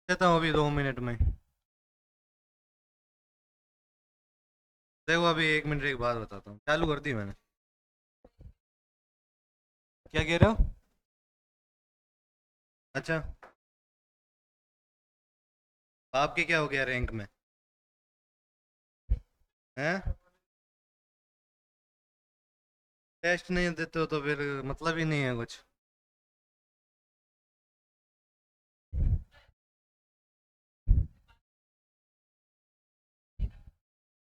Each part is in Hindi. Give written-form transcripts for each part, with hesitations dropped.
देता हूँ अभी 2 मिनट में। देखो अभी 1 मिनट एक बात बताता हूँ, चालू कर दी मैंने। क्या कह रहे हो? अच्छा। आपके क्या हो गया रैंक में? हैं? टेस्ट नहीं देते हो तो फिर मतलब ही नहीं है कुछ।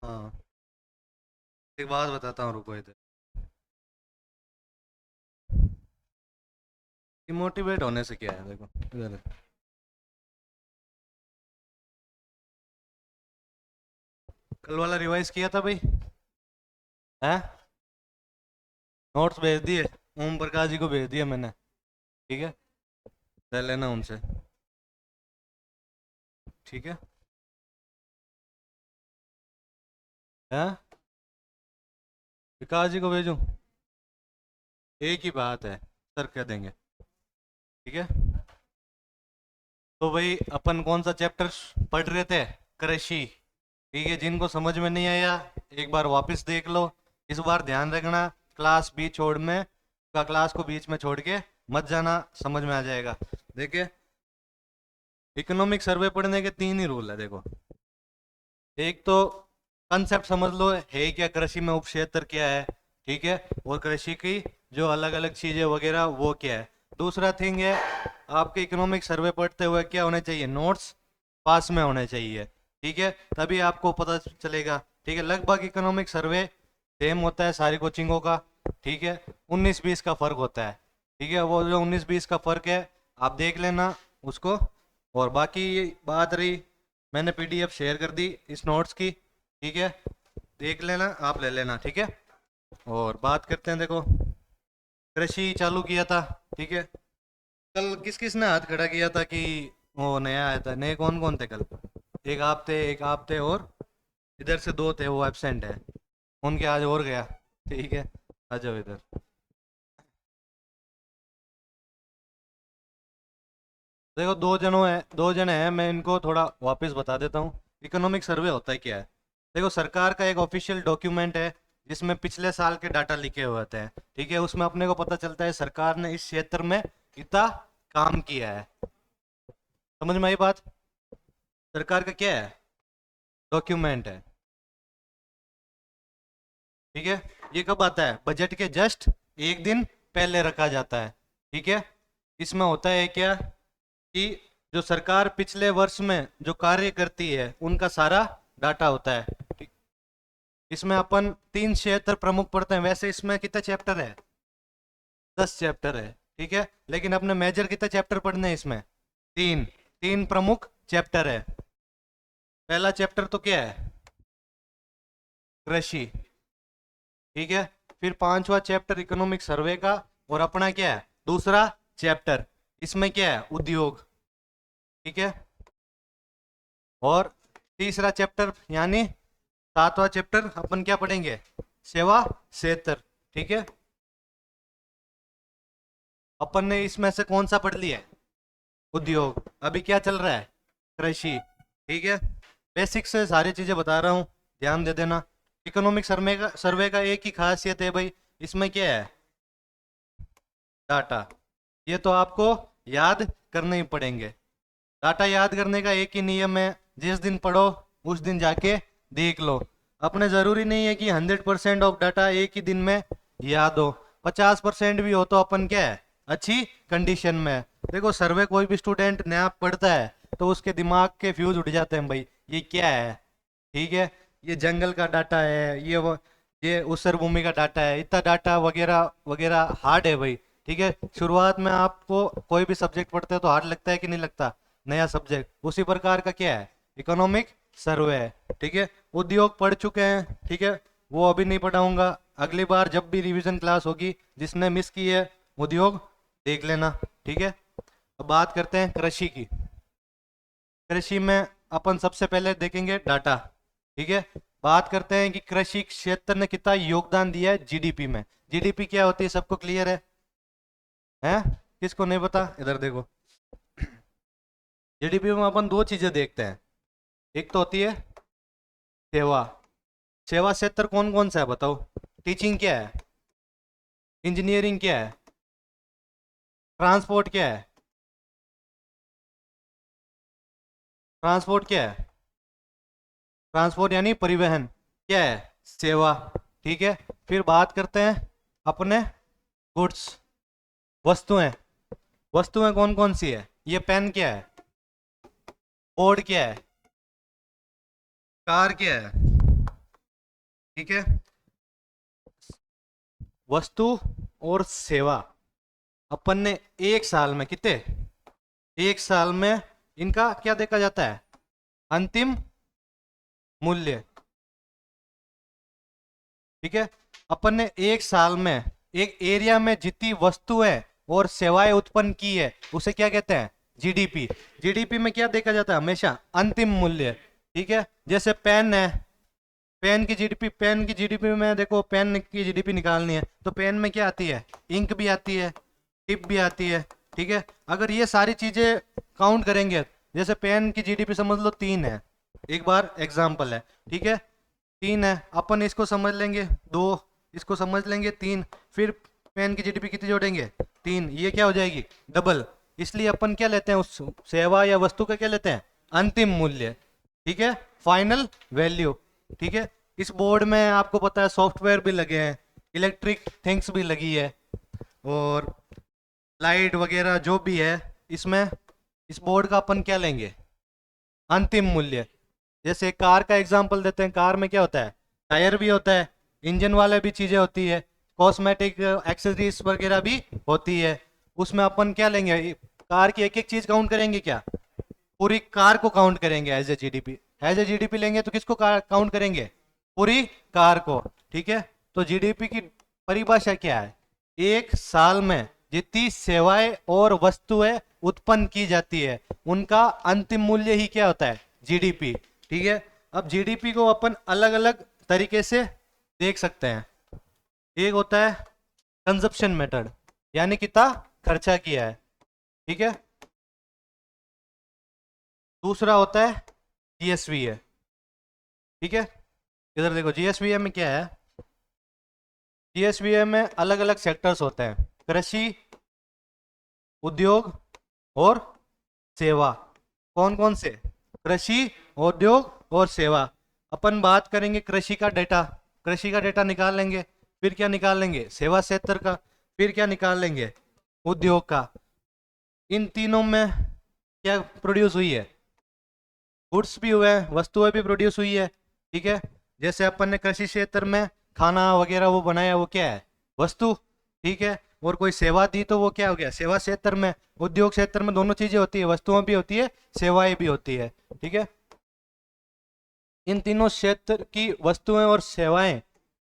हाँ। एक बात बताता हूँ, रुको इधर। मोटिवेट होने से क्या है, देखो इधर। कल वाला रिवाइज किया था भाई? हैं? नोट्स भेज दिए? ओम प्रकाश जी को भेज दिया मैंने। ठीक है, ले लेना उनसे। ठीक है। हैं? विकास जी को भेजूं? एक ही बात है, सर कह देंगे। ठीक है। तो भाई अपन कौन सा चैप्टर पढ़ रहे थे? कृषि। ठीक है, जिनको समझ में नहीं आया एक बार वापस देख लो। इस बार ध्यान रखना, क्लास बीच छोड़ में का क्लास को बीच में छोड़ के मत जाना, समझ में आ जाएगा। देखिए, इकोनॉमिक सर्वे पढ़ने के 3 ही रूल है, देखो। एक तो कंसेप्ट समझ लो है क्या, कृषि में उपक्षेत्र क्या है। ठीक है। और कृषि की जो अलग अलग चीजें वगैरह वो क्या है। दूसरा थिंग है, आपके इकोनॉमिक सर्वे पढ़ते हुए क्या होने चाहिए, नोट्स पास में होने चाहिए। ठीक है, तभी आपको पता चलेगा। ठीक है, लगभग इकोनॉमिक सर्वे सेम होता है सारी कोचिंगों का। ठीक है, 19-20 का फर्क होता है। ठीक है, वो जो 19-20 का फर्क है आप देख लेना उसको। और बाकी ये बात रही, मैंने पीडीएफ शेयर कर दी इस नोट्स की। ठीक है, देख लेना, आप ले लेना। ठीक है। और बात करते हैं, देखो कृषि चालू किया था। ठीक है। कल किस किस ने हाथ खड़ा किया था कि वो नया आया था? नए कौन कौन थे कल? एक आप थे और इधर से 2 थे, वो एबसेंट है। उनके आज और गया। ठीक है, आ जाओ इधर। देखो, 2 जने हैं, मैं इनको थोड़ा वापस बता देता हूँ। इकोनॉमिक सर्वे होता है क्या है। देखो, सरकार का एक ऑफिशियल डॉक्यूमेंट है जिसमें पिछले साल के डाटा लिखे हुए होते हैं। ठीक है, उसमें अपने को पता चलता है सरकार ने इस क्षेत्र में कितना काम किया है। समझ में आई बात? सरकार का क्या है, डॉक्यूमेंट है। ठीक है, ये कब आता है, बजट के जस्ट एक दिन पहले रखा जाता है। ठीक है, इसमें होता है क्या कि जो सरकार पिछले वर्ष में जो कार्य करती है उनका सारा डाटा होता है। ठीक। इसमें अपन 3 क्षेत्र प्रमुख पढ़ते हैं, वैसे इसमें कितने चैप्टर है, 10 चैप्टर है। ठीक है, लेकिन अपने मेजर कितने चैप्टर पढ़ने हैं इसमें, 3। 3 प्रमुख चैप्टर है। पहला चैप्टर तो क्या है, कृषि। ठीक है, फिर 5वां चैप्टर इकोनॉमिक सर्वे का। और अपना क्या है, दूसरा चैप्टर, इसमें क्या है, उद्योग। ठीक है। और तीसरा चैप्टर यानी 7वां चैप्टर अपन क्या पढ़ेंगे, सेवा क्षेत्र। ठीक है, अपन ने इसमें से कौन सा पढ़ लिया है, उद्योग। अभी क्या चल रहा है, कृषि। ठीक है, बेसिक से सारी चीजें बता रहा हूँ, ध्यान दे देना। इकोनॉमिक सर्वे का एक ही खासियत है भाई, इसमें क्या है, डाटा। ये तो आपको याद करने ही पड़ेंगे। डाटा याद करने का एक ही नियम है, जिस दिन पढ़ो उस दिन जाके देख लो। अपने ज़रूरी नहीं है कि 100% ऑफ डाटा एक ही दिन में याद हो। 50% भी हो तो अपन क्या है, अच्छी कंडीशन में है। देखो, सर्वे कोई भी स्टूडेंट नया पढ़ता है तो उसके दिमाग के फ्यूज उड़ जाते हैं भाई, ये क्या है। ठीक है, ये जंगल का डाटा है, ये उसर भूमि का डाटा है, इतना डाटा वगैरह वगैरह हार्ड है भाई। ठीक है, शुरुआत में आपको कोई भी सब्जेक्ट पढ़ते हो तो हार्ड लगता है कि नहीं लगता, नया सब्जेक्ट। उसी प्रकार का क्या है, इकोनॉमिक सर्वे है। ठीक है, उद्योग पढ़ चुके हैं। ठीक है, वो अभी नहीं पढ़ाऊंगा, अगली बार जब भी रिवीजन क्लास होगी जिसने मिस की है उद्योग देख लेना। ठीक है, अब बात करते हैं कृषि की। कृषि में अपन सबसे पहले देखेंगे डाटा। ठीक है, बात करते हैं कि कृषि क्षेत्र ने कितना योगदान दिया है जीडीपी में। जीडीपी क्या होती है, सबको क्लियर है? हैं? किसको नहीं पता, इधर देखो। जीडीपी में अपन दो चीजें देखते हैं, एक तो होती है सेवा। सेवा क्षेत्र कौन कौन सा है बताओ? टीचिंग क्या है? इंजीनियरिंग क्या है? ट्रांसपोर्ट क्या है? ट्रांसपोर्ट क्या है? ट्रांसपोर्ट यानी परिवहन क्या है? सेवा। ठीक है, फिर बात करते हैं अपने गुड्स, वस्तुएं। वस्तुएं कौन कौन सी है? ये पेन क्या है? बोर्ड क्या है? कार क्या है? ठीक है, वस्तु और सेवा अपन ने एक साल में कितने, एक साल में इनका क्या देखा जाता है? अंतिम मूल्य। ठीक है, अपन ने एक साल में एक एरिया में जितनी वस्तुएं और सेवाएं उत्पन्न की है उसे क्या कहते हैं? जीडीपी। जीडीपी में क्या देखा जाता है? हमेशा अंतिम मूल्य। ठीक है, जैसे पेन है, पेन की जीडीपी, पेन की जीडीपी में देखो, पेन की जीडीपी निकालनी है तो पेन में क्या आती है? इंक भी आती है, टिप भी आती है। ठीक है, अगर ये सारी चीजें काउंट करेंगे, जैसे पेन की जीडीपी समझ लो 3 है, एक बार एग्जाम्पल है। ठीक है, 3 है, अपन इसको समझ लेंगे 2, इसको समझ लेंगे 3, फिर पेन की जीडीपी कितनी जोड़ेंगे? 3, ये क्या हो जाएगी? डबल। इसलिए अपन क्या लेते हैं उस सेवा या वस्तु का, क्या लेते हैं? अंतिम मूल्य। ठीक है, फाइनल वैल्यू। ठीक है, इस बोर्ड में आपको पता है सॉफ्टवेयर भी लगे हैं, इलेक्ट्रिक थिंग्स भी लगी है, और लाइट वगैरह जो भी है, इसमें इस बोर्ड का अपन क्या लेंगे? अंतिम मूल्य। जैसे कार का एग्जांपल देते हैं, कार में क्या होता है? टायर भी होता है, इंजन वाले भी चीजें होती है, कॉस्मेटिक एक्सेसरीज वगैरह भी होती है। उसमें अपन क्या लेंगे? कार की एक एक चीज काउंट करेंगे क्या? पूरी कार को काउंट करेंगे as a GDP. As a GDP लेंगे तो किसको काउंट करेंगे? पूरी कार को। ठीक है, तो जीडीपी की परिभाषा क्या है? एक साल में जितनी सेवाएं और वस्तुएं उत्पन्न की जाती है उनका अंतिम मूल्य ही क्या होता है? जीडीपी। ठीक है, अब जीडीपी को अपन अलग अलग तरीके से देख सकते हैं। एक होता है कंजप्शन मेथड, यानी कितना खर्चा किया है। ठीक है, दूसरा होता है जीएसवीए। ठीक है, इधर देखो जीएसवीए में क्या है? जीएसवीए में अलग अलग सेक्टर्स होते हैं, कृषि, उद्योग और सेवा। कौन कौन से? कृषि, उद्योग और सेवा। अपन बात करेंगे कृषि का डेटा, कृषि का डेटा निकाल लेंगे, फिर क्या निकाल लेंगे? सेवा क्षेत्र का, फिर क्या निकाल लेंगे? उद्योग का। इन तीनों में क्या प्रोड्यूस हुई है? गुड्स भी हुए हैं, वस्तुएं भी प्रोड्यूस हुई है। ठीक है, जैसे अपन ने कृषि क्षेत्र में खाना वगैरह वो बनाया, वो क्या है? वस्तु। ठीक है, और कोई सेवा दी तो वो क्या हो गया? सेवा क्षेत्र में। उद्योग क्षेत्र में दोनों चीजें होती है, वस्तुएं भी होती है, सेवाएं भी होती है। ठीक है, इन तीनों क्षेत्र की वस्तुएं और सेवाएं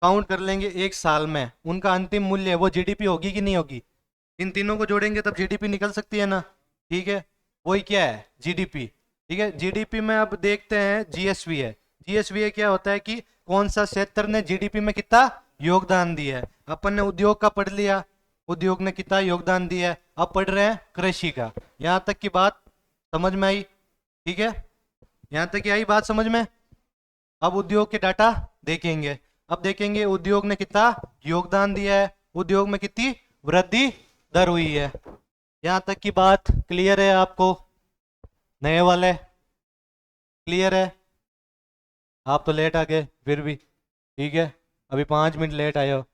काउंट कर लेंगे एक साल में, उनका अंतिम मूल्य वो जीडीपी होगी कि नहीं होगी? इन तीनों को जोड़ेंगे तब जीडीपी निकल सकती है ना। ठीक है, वही क्या है? जीडीपी। ठीक है, जीडीपी में अब देखते हैं जीएसवीए। जीएसवीए क्या होता है कि कौन सा क्षेत्र ने जीडीपी में कितना योगदान दिया है। अपन ने उद्योग का पढ़ लिया, उद्योग ने कितना योगदान दिया है। अब पढ़ रहे हैं कृषि का। यहाँ तक की बात समझ में आई? ठीक है, यहाँ तक की आई बात समझ में? अब उद्योग के डाटा देखेंगे। अब देखेंगे उद्योग ने कितना योगदान दिया है, उद्योग में कितनी वृद्धि दर हुई है। यहाँ तक की बात क्लियर है आपको? नए वाले क्लियर है? आप तो लेट आ गए फिर भी। ठीक है, अभी 5 मिनट लेट आए हो,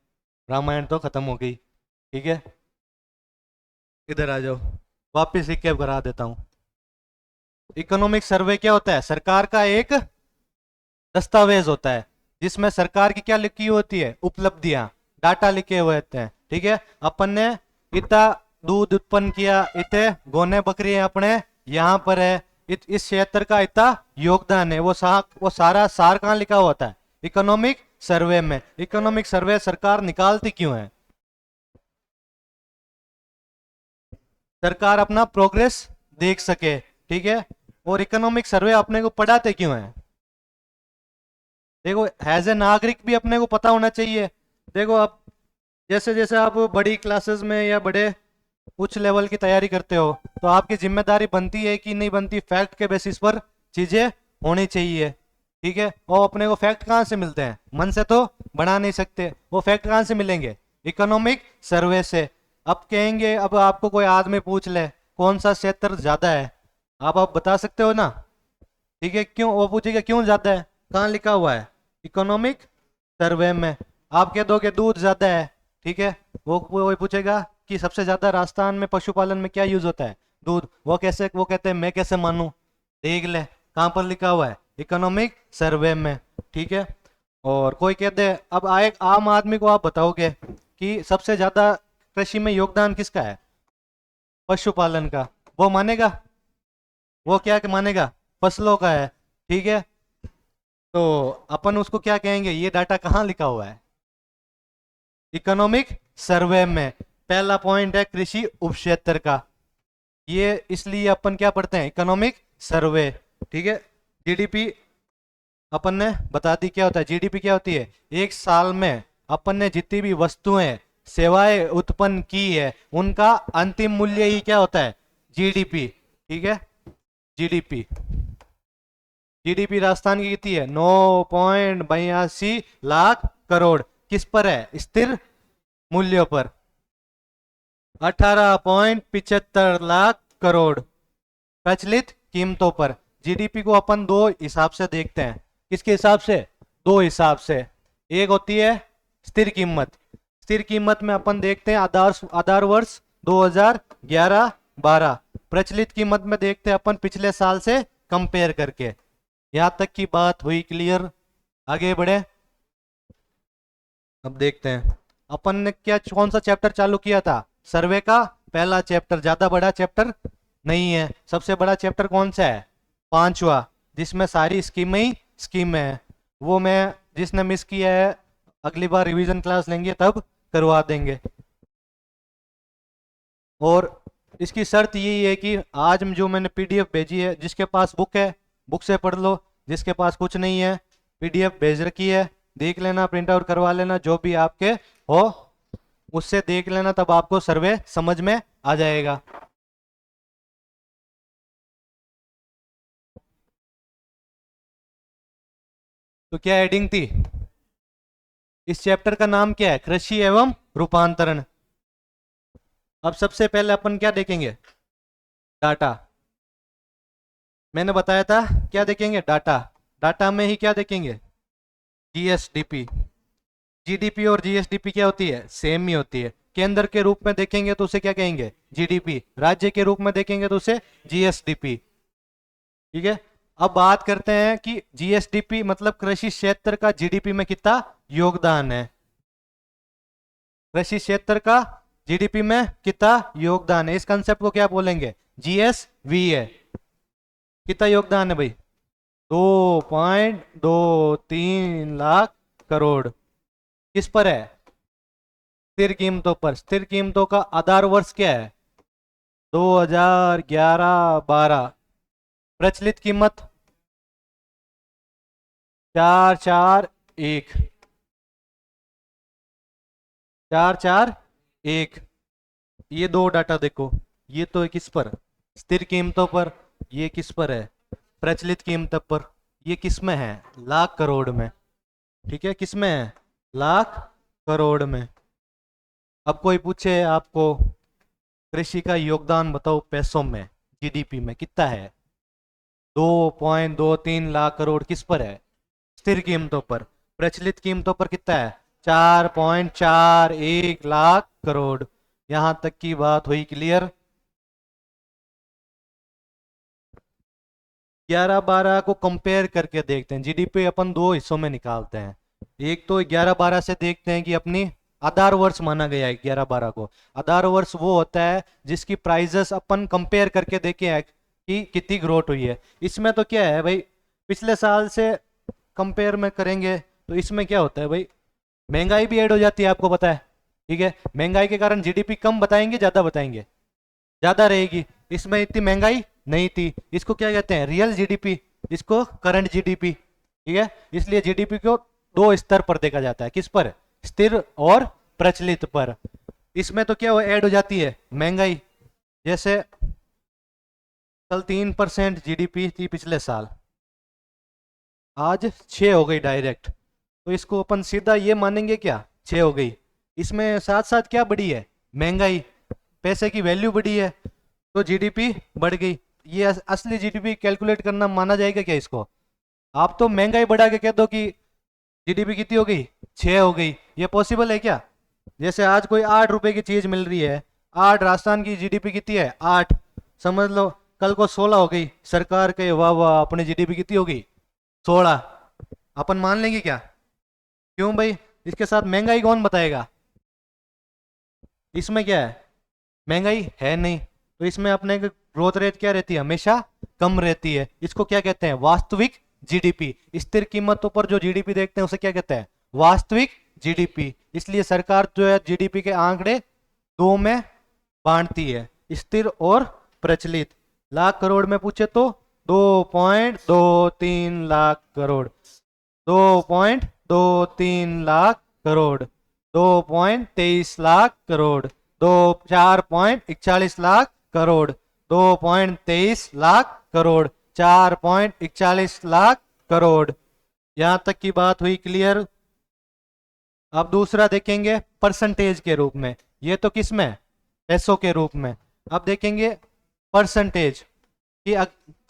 रामायण तो खत्म हो गई। ठीक है, इधर आ जाओ, वापिस रिकैप करा देता हूँ। इकोनॉमिक सर्वे क्या होता है? सरकार का एक दस्तावेज होता है जिसमें सरकार की क्या लिखी होती है? उपलब्धियां, डाटा लिखे हुए होते हैं। ठीक है, अपन ने इतना दूध उत्पन्न किया, इतने गोने बकरी अपने यहाँ पर है, इस क्षेत्र का इतना योगदान है, वो सारा सार कहाँ लिखा हुआ होता है? इकोनॉमिक सर्वे में। इकोनॉमिक सर्वे सरकार निकालती क्यों है? सरकार अपना प्रोग्रेस देख सके। ठीक है, और इकोनॉमिक सर्वे अपने को पढ़ाते क्यों है? देखो, एज ए नागरिक भी अपने को पता होना चाहिए। देखो, अब जैसे जैसे आप बड़ी क्लासेस में या बड़े उच्च लेवल की तैयारी करते हो तो आपकी जिम्मेदारी बनती है कि नहीं बनती, फैक्ट के बेसिस पर चीजें होनी चाहिए। ठीक है, और अपने को फैक्ट कहाँ से मिलते हैं, मन से तो बना नहीं सकते, वो फैक्ट कहाँ से मिलेंगे, इकोनॉमिक सर्वे से। अब कहेंगे, अब आपको कोई आदमी पूछ ले कौन सा क्षेत्र ज्यादा है, आप बता सकते हो ना। ठीक है, क्यों, वो पूछेगा क्यों ज्यादा है, कहाँ लिखा हुआ है, इकोनॉमिक सर्वे में। आप कह दोगे दूध ज्यादा है, ठीक है, वो पूछेगा कि सबसे ज्यादा राजस्थान में पशुपालन में क्या यूज होता है, दूध। वो कैसे, वो कहते हैं मैं कैसे मानूं, देख ले कहाँ पर लिखा हुआ है, इकोनॉमिक सर्वे में। ठीक है, और कोई कहते हैं, अब आए आम आदमी को आप बताओगे कि सबसे ज्यादा कृषि में योगदान किसका है, पशुपालन का, वो मानेगा, वो क्या मानेगा, फसलों का है। ठीक है, तो अपन उसको क्या कहेंगे, ये डाटा कहाँ लिखा हुआ है, इकोनॉमिक सर्वे में। पहला पॉइंट है कृषि उपक्षेत्र का, ये इसलिए अपन क्या पढ़ते हैं, इकोनॉमिक सर्वे। ठीक है, जीडीपी अपन ने बता दी क्या होता है, जीडीपी क्या होती है, एक साल में अपन ने जितनी भी वस्तुएं सेवाएं उत्पन्न की है उनका अंतिम मूल्य ही क्या होता है, जीडीपी। ठीक है, जीडीपी, जीडीपी राजस्थान की कितनी है, 9.82 लाख करोड़, किस पर है, स्थिर मूल्यों पर। 18.75 लाख करोड़ प्रचलित कीमतों पर। जीडीपी को अपन दो हिसाब से देखते हैं, किसके हिसाब से, दो हिसाब से। एक होती है स्थिर कीमत, स्थिर कीमत में अपन देखते हैं आधार आधार वर्ष 2011-12। प्रचलित कीमत में देखते हैं अपन पिछले साल से कंपेयर करके। यहां तक की बात हुई क्लियर, आगे बढ़े। अब देखते हैं अपन ने क्या, कौन सा चैप्टर चालू किया था, सर्वे का पहला चैप्टर, ज्यादा बड़ा चैप्टर नहीं है। सबसे बड़ा चैप्टर कौन सा है, पांचवा, जिसमें सारी स्कीमें ही स्कीमें है। वो मैं, जिसने मिस किया है अगली बार रिवीजन क्लास लेंगे तब करवा देंगे। और इसकी शर्त यही है कि आज जो मैंने पीडीएफ भेजी है, जिसके पास बुक है बुक से पढ़ लो, जिसके पास कुछ नहीं है पीडीएफ भेज रखी है, देख लेना, प्रिंट आउट करवा लेना, जो भी आपके हो उससे देख लेना, तब आपको सर्वे समझ में आ जाएगा। तो क्या हेडिंग थी, इस चैप्टर का नाम क्या है, कृषि एवं रूपांतरण। अब सबसे पहले अपन क्या देखेंगे, डाटा। मैंने बताया था क्या देखेंगे, डाटा। डाटा में ही क्या देखेंगे, जीएसडीपी। जीडीपी और जीएसडीपी क्या होती है, सेम ही होती है। केंद्र के रूप में देखेंगे तो उसे क्या कहेंगे, जीडीपी। राज्य के रूप में देखेंगे तो उसे जीएसडीपी। ठीक है, अब बात करते हैं कि जीएसडीपी मतलब कृषि क्षेत्र का जीडीपी में कितना योगदान है, कृषि क्षेत्र का जीडीपी में कितना योगदान है। इस कंसेप्ट को क्या बोलेंगे, जीएसवी है। कितना योगदान है भाई, 2.23 लाख करोड़। किस पर है, स्थिर कीमतों पर। स्थिर कीमतों का आधार वर्ष क्या है, 2011-12। प्रचलित कीमत 441, 441। ये दो डाटा देखो, ये तो है किस पर, स्थिर कीमतों पर, ये किस पर है, प्रचलित कीमतों पर। ये किस में है, लाख करोड़ में। ठीक है, किस में है, लाख करोड़ में। अब कोई पूछे आपको कृषि का योगदान बताओ पैसों में, जीडीपी में कितना है, 2.23 लाख करोड़ किस पर है, स्थिर कीमतों पर। प्रचलित कीमतों पर कितना है, 4.41 लाख करोड़। यहां तक की बात हुई क्लियर। 11-12 को कंपेयर करके देखते हैं, जीडीपी अपन दो हिस्सों में निकालते हैं। एक तो 11-12 से देखते हैं कि अपनी आधार वर्ष माना गया है 11-12 को। आधार वर्ष वो होता है जिसकी प्राइजेस अपन कंपेयर करके देखे हैं कि कितनी ग्रोथ हुई है। इसमें तो क्या है भाई, पिछले साल से कंपेयर में करेंगे तो इसमें क्या होता है भाई, महंगाई भी ऐड हो जाती है, आपको पता है। ठीक है, महंगाई के कारण जीडीपी कम बताएंगे, ज्यादा बताएंगे, ज्यादा रहेगी। इसमें इतनी महंगाई नहीं थी, इसको क्या कहते हैं, रियल जीडीपी, इसको करंट जीडीपी। ठीक है, इसलिए जीडीपी को दो स्तर पर देखा जाता है, किस पर, स्थिर और प्रचलित पर। इसमें तो क्या ऐड हो जाती है महंगाई। जैसे कल 3% जीडीपी थी पिछले साल, आज 6 हो गई डायरेक्ट, तो इसको अपन सीधा ये मानेंगे क्या 6 हो गई। इसमें साथ साथ क्या बढ़ी है महंगाई, पैसे की वैल्यू बढ़ी है, तो जीडीपी बढ़ गई। ये असली जीडीपी कैलकुलेट करना माना जाएगा क्या इसको? आप तो महंगाई बढ़ा के कह दो कि जीडीपी कितनी हो गई 6 हो गई, ये पॉसिबल है क्या? जैसे आज कोई 8 रुपए की चीज मिल रही है, 8, राजस्थान की जीडीपी कितनी है 8, समझ लो कल को 16 हो गई, सरकार के वाह वाह अपनी जीडीपी कितनी हो गई 16, अपन मान लेंगे क्या? क्यों भाई, इसके साथ महंगाई कौन बताएगा? इसमें क्या है महंगाई है नहीं, तो इसमें अपने ग्रोथ रेट क्या रहती है हमेशा कम रहती है। इसको क्या कहते हैं वास्तविक जीडीपी। स्थिर कीमतों पर जो जीडीपी देखते हैं उसे क्या कहते हैं वास्तविक जीडीपी। इसलिए सरकार जो है जीडीपी के आंकड़े दो में बांटती है, स्थिर और प्रचलित। लाख करोड़ में पूछे तो 2.23 लाख करोड़, 2.23 लाख करोड़, 2.23 लाख करोड़, 4.41 लाख करोड़, 2.23 लाख करोड़, 4.41 लाख करोड़। यहां तक की बात हुई क्लियर। अब दूसरा देखेंगे परसेंटेज के रूप में, ये तो किस में पैसों के रूप में। अब देखेंगे परसेंटेज कि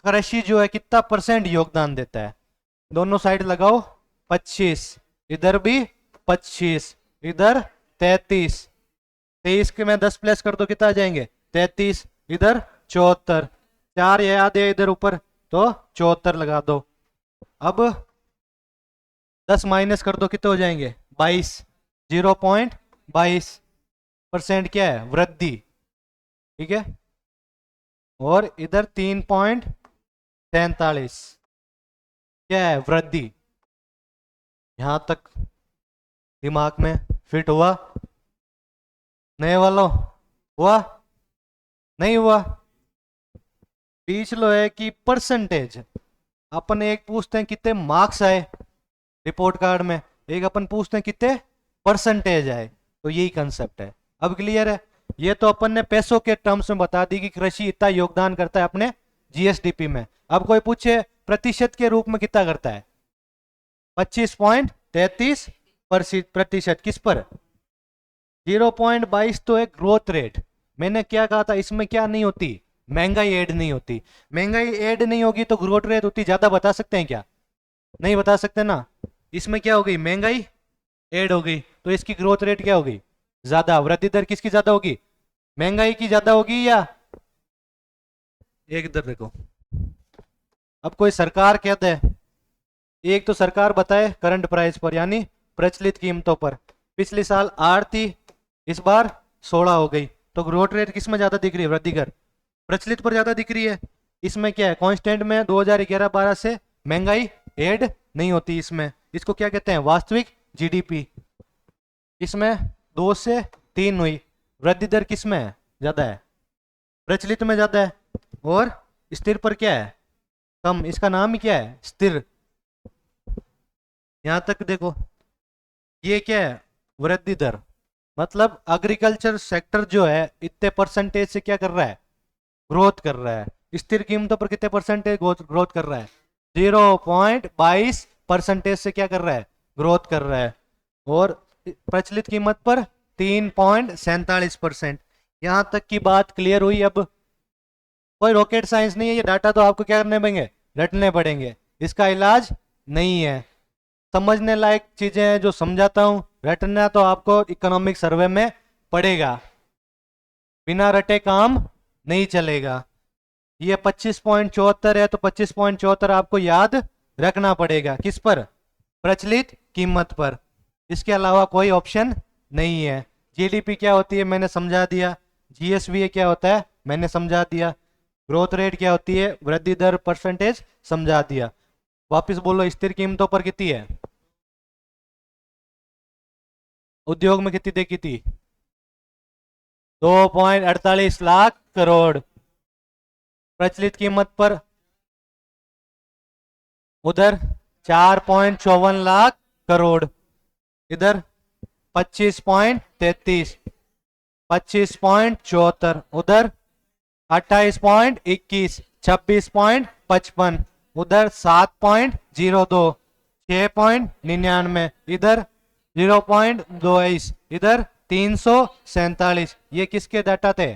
कृषि जो है कितना परसेंट योगदान देता है। दोनों साइड लगाओ 25, इधर भी 25, इधर 33, 23 के मैं 10 प्लस कर दो कितना आ जाएंगे 33, इधर 74, 4 याद है इधर ऊपर तो 74 लगा दो। अब 10 माइनस कर दो कितने हो जाएंगे 22, 0.22% क्या है वृद्धि, ठीक है। और इधर 3.43 क्या है वृद्धि। यहां तक दिमाग में फिट हुआ? नए वालों हुआ? नहीं हुआ? बीच लो है कि परसेंटेज। अपन एक पूछते हैं कितने मार्क्स आए रिपोर्ट कार्ड में, एक अपन पूछते हैं कितने परसेंटेज आए, तो यही कंसेप्ट है। अब क्लियर है? ये तो अपन ने पैसों के टर्म्स में बता दी कि कृषि इतना योगदान करता है अपने जीएसडीपी में। अब कोई पूछे प्रतिशत के रूप में कितना करता है 25.33 प्रतिशत, किस पर 0.22 तो है ग्रोथ रेट। मैंने क्या कहा था इसमें क्या नहीं होती महंगाई ऐड नहीं होती। महंगाई ऐड नहीं होगी तो ग्रोथ रेट होती ज्यादा, बता सकते हैं क्या? नहीं बता सकते ना। इसमें क्या हो गई महंगाई ऐड हो गई तो इसकी ग्रोथ रेट क्या होगी ज्यादा। वृद्धि दर किसकी ज्यादा होगी महंगाई की ज्यादा होगी या एक इधर देखो। अब कोई सरकार कहते हैं, एक तो सरकार बताए करंट प्राइस पर यानी प्रचलित कीमतों पर, पिछले साल 8 थी इस बार 16 हो गई, तो ग्रोथ रेट किस में ज्यादा दिख रही है वृद्धि दर प्रचलित पर ज्यादा दिख रही है। इसमें क्या है कांस्टेंट में 2011-12 से महंगाई ऐड नहीं होती इसमें। इसको क्या कहते हैं वास्तविक जीडीपी। इसमें 2 से 3 हुई, वृद्धि दर किस में है ज्यादा है प्रचलित में ज्यादा है, और स्थिर पर क्या है कम। इसका नाम ही क्या है स्थिर। यहां तक देखो ये क्या है वृद्धि दर, मतलब एग्रीकल्चर सेक्टर जो है इतने परसेंटेज से क्या कर रहा है ग्रोथ कर रहा है। स्थिर कीमतों पर कितने परसेंटेज ग्रोथ कर रहा है 0.22% से क्या कर रहा है ग्रोथ कर रहा है। और प्रचलित कीमत पर 3.47%। यहां तक की बात क्लियर हुई। अब कोई रॉकेट साइंस नहीं है, ये डाटा तो आपको क्या करने पड़ेंगे रटने पड़ेंगे, इसका इलाज नहीं है। समझने लायक चीजें हैं जो समझाता हूं, रटना तो आपको इकोनॉमिक सर्वे में पड़ेगा, बिना रटे काम नहीं चलेगा। ये 25.74 है तो 25.74 आपको याद रखना पड़ेगा किस पर प्रचलित कीमत पर, इसके अलावा कोई ऑप्शन नहीं है। जीडीपी क्या होती है मैंने समझा दिया, जीएसवी क्या होता है मैंने समझा दिया, ग्रोथ रेट क्या होती है वृद्धि दर परसेंटेज समझा दिया। वापस बोलो स्थिर कीमतों पर कितनी है उद्योग में कितनी देखी थी 2.48 लाख करोड़। प्रचलित कीमत पर उधर 4.54 लाख करोड़, इधर 25.33। 25.74, उधर 28.21, 26.55, उधर 7.02, 6.99, इधर 0.22, इधर 347। ये किसके डाटा थे?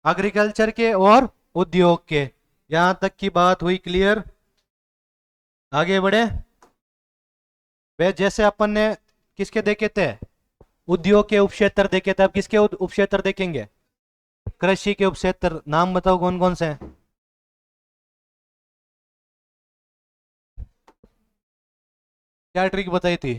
एग्रीकल्चर के और उद्योग के। यहां तक की बात हुई क्लियर? आगे बढ़े। वे जैसे अपन ने किसके देखे थे? उद्योग के उपक्षेत्र देखे थे। अब किसके उपक्षेत्र देखेंगे? कृषि के उपक्षेत्र। नाम बताओ कौन कौन से हैं? क्या ट्रिक बताई थी?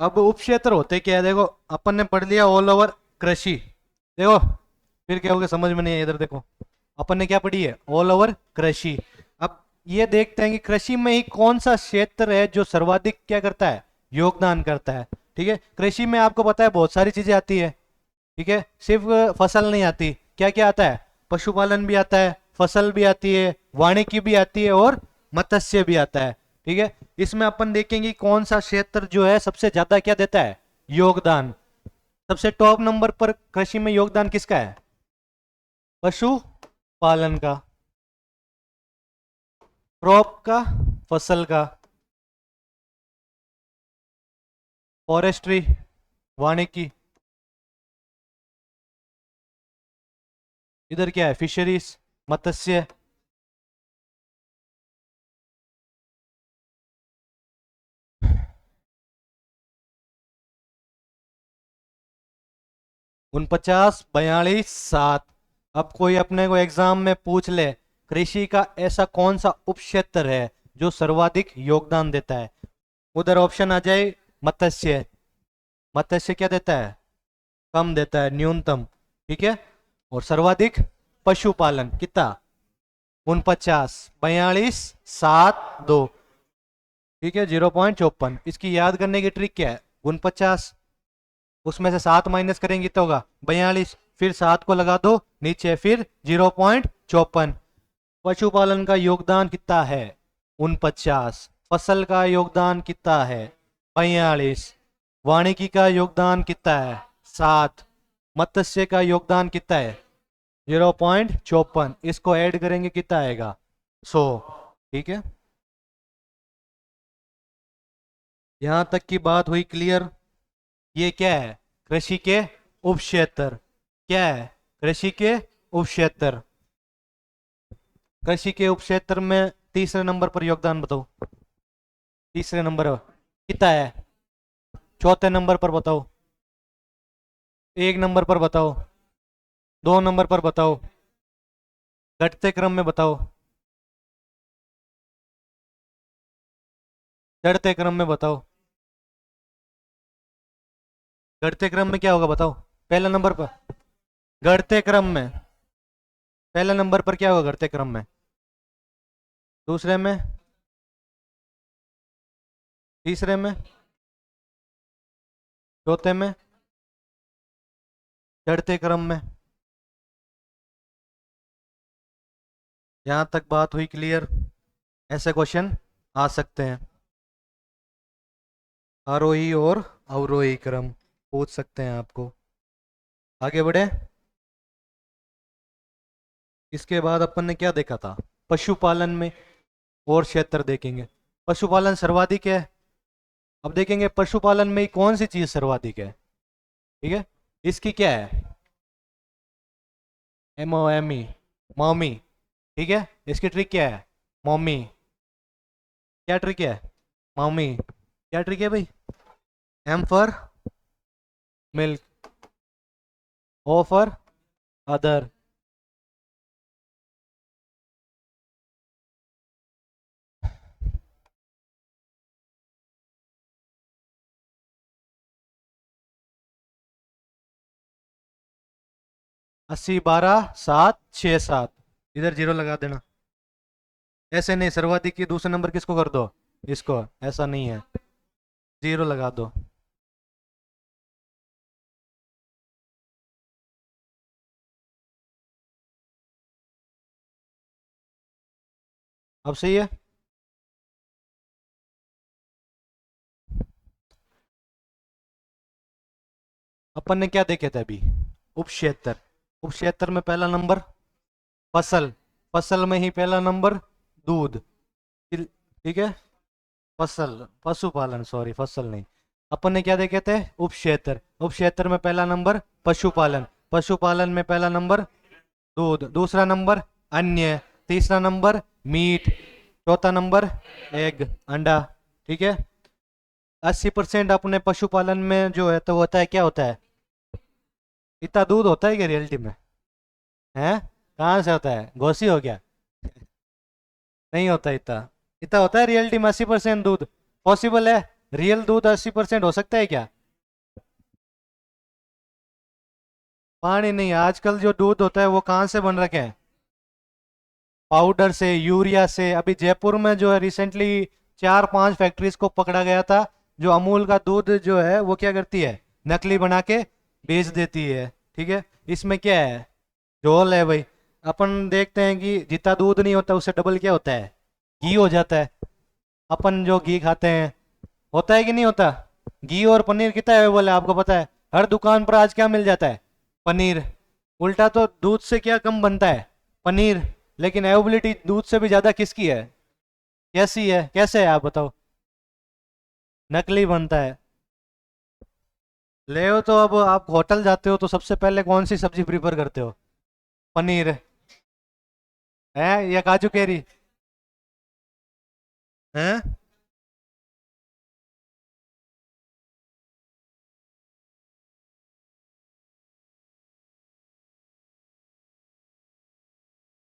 अब उपक्षेत्र होते क्या है? देखो, अपन ने पढ़ लिया ऑल ओवर कृषि। देखो, फिर क्या होगा समझ में नहीं है। इधर देखो, अपन ने क्या पढ़ी है? ऑल ओवर कृषि। अब ये देखते हैं कि कृषि में ही कौन सा क्षेत्र है जो सर्वाधिक क्या करता है? योगदान करता है। ठीक है, कृषि में आपको पता है बहुत सारी चीजें आती है। ठीक है, सिर्फ फसल नहीं आती। क्या क्या आता है? पशुपालन भी आता है, फसल भी आती है, वानिकी भी आती है और मत्स्य भी आता है। ठीक है, इसमें अपन देखेंगे कौन सा क्षेत्र जो है सबसे ज्यादा क्या देता है? योगदान। सबसे टॉप नंबर पर कृषि में योगदान किसका है? पशुपालन का, क्रॉप का, फसल का, फॉरेस्ट्री, वानिकी, इधर क्या है? फिशरीज, मत्स्य। उनपचास, 42, 7। अब कोई अपने को एग्जाम में पूछ ले कृषि का ऐसा कौन सा उपक्षेत्र है जो सर्वाधिक योगदान देता है, उधर ऑप्शन आ जाए मत्स्य। मत्स्य क्या देता है? कम देता है, न्यूनतम। ठीक है, और सर्वाधिक पशुपालन। कितना? 49, 42, 7, 2। ठीक है, 0.54। इसकी याद करने की ट्रिक क्या है? 49, उसमें से 7 माइनस करेंगे तो होगा 42, फिर 7 को लगा दो नीचे, फिर 0.54। पशुपालन का योगदान कितना है? 49। फसल का योगदान कितना है? 42। वानिकी का योगदान कितना है? 7। मत्स्य का योगदान कितना है? 0.54। इसको ऐड करेंगे कितना आएगा? 100। ठीक है, यहां तक की बात हुई क्लियर? ये क्या है? कृषि के उपक्षेत्र। क्या है? कृषि के उपक्षेत्र। कृषि के उपक्षेत्र में तीसरे नंबर पर योगदान बताओ। तीसरे नंबर पर कितना है? चौथे नंबर पर बताओ। एक नंबर पर बताओ। 2 नंबर पर बताओ। घटते क्रम में बताओ। चढ़ते क्रम में बताओ। घटते क्रम में क्या होगा बताओ? पहला नंबर पर घटते क्रम में, पहले नंबर पर क्या होगा घटते क्रम में? दूसरे में? तीसरे में? चौथे में? चढ़ते क्रम में। यहां तक बात हुई क्लियर? ऐसे क्वेश्चन आ सकते हैं। आरोही और अवरोही क्रम पूछ सकते हैं आपको। आगे बढ़े। इसके बाद अपन ने क्या देखा था? पशुपालन में और क्षेत्र देखेंगे। पशुपालन सर्वाधिक है। अब देखेंगे पशुपालन में कौन सी चीज सर्वाधिक है। ठीक है, इसकी क्या है? MOME, मॉमी। ठीक है, इसकी ट्रिक क्या है? मॉमी। क्या ट्रिक है? मॉमी। क्या ट्रिक है भाई? M for milk, O for other. अस्सी, 12, 7, 6, 7, इधर जीरो लगा देना। ऐसे नहीं, सर्वाधिक की दूसरे नंबर किसको कर दो? इसको। ऐसा नहीं है, जीरो लगा दो। अब सही है। अपन ने क्या देखे थे अभी? उपक्षेत्र। उपक्षेत्र में पहला नंबर फसल। फसल में ही पहला नंबर दूध। ठीक है। फसल पशुपालन, सॉरी फसल नहीं। अपन ने क्या देखे थे? उपक्षेत्र। उपक्षेत्र में पहला नंबर पशुपालन। पशुपालन में पहला नंबर दूध। दूसरा नंबर अन्य। तीसरा नंबर मीट। चौथा नंबर एग, अंडा। ठीक है। 80% अपने पशुपालन में जो है तो होता है, क्या होता है? इतना दूध होता है क्या रियलिटी में? है? कहाँ से होता है? घोसी हो गया? नहीं होता इतना। इतना होता है रियलिटी में 80% दूध? पॉसिबल है? रियल दूध 80% हो सकता है क्या? पानी नहीं, आजकल जो दूध होता है वो कहाँ से बन रखे हैं? पाउडर से, यूरिया से। अभी जयपुर में जो है रिसेंटली 4-5 फैक्ट्रीज को पकड़ा गया था, जो अमूल का दूध जो है वो क्या करती है? नकली बना के बेच देती है। ठीक है। इसमें क्या है? झोल है भाई। अपन देखते हैं कि जितना दूध नहीं होता उससे डबल क्या होता है? घी हो जाता है। अपन जो घी खाते हैं, होता है कि नहीं होता? घी और पनीर कितना अवेलेबल है आपको पता है? हर दुकान पर आज क्या मिल जाता है? पनीर। उल्टा तो दूध से क्या कम बनता है? पनीर। लेकिन अवेबिलिटी दूध से भी ज्यादा किसकी है? कैसी है, कैसे है आप बताओ? नकली बनता है। ले हो तो अब आप होटल जाते हो तो सबसे पहले कौन सी सब्जी प्रीफर करते हो? पनीर है या काजू केरी? है?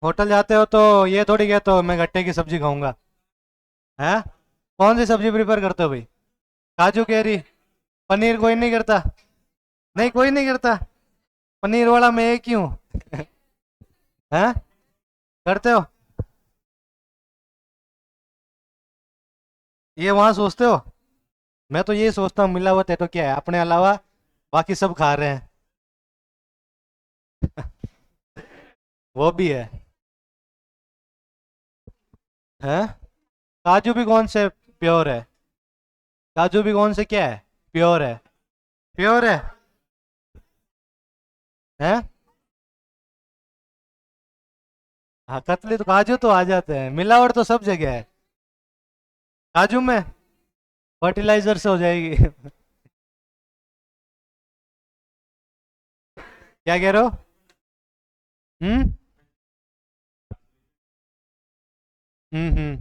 होटल जाते हो तो ये थोड़ी कहते हो मैं गट्टे की सब्जी खाऊंगा। है? कौन सी सब्जी प्रीफर करते हो भाई? काजू केरी। पनीर कोई नहीं करता? नहीं, कोई नहीं करता। पनीर वाला मैं एक ही हूँ। हैं? करते हो? ये वहां सोचते हो? मैं तो ये सोचता हूँ मिलावट है तो क्या है, अपने अलावा बाकी सब खा रहे हैं। वो भी है। हैं? काजू भी कौन से प्योर है? काजू भी कौन से क्या है? प्योर है? प्योर है? हैं? हाँ, कतली तो काजू तो आ जाते हैं, मिलावट तो सब जगह है। काजू में फर्टिलाइजर से हो जाएगी। क्या कह रहे हो? हम्म। हम्म।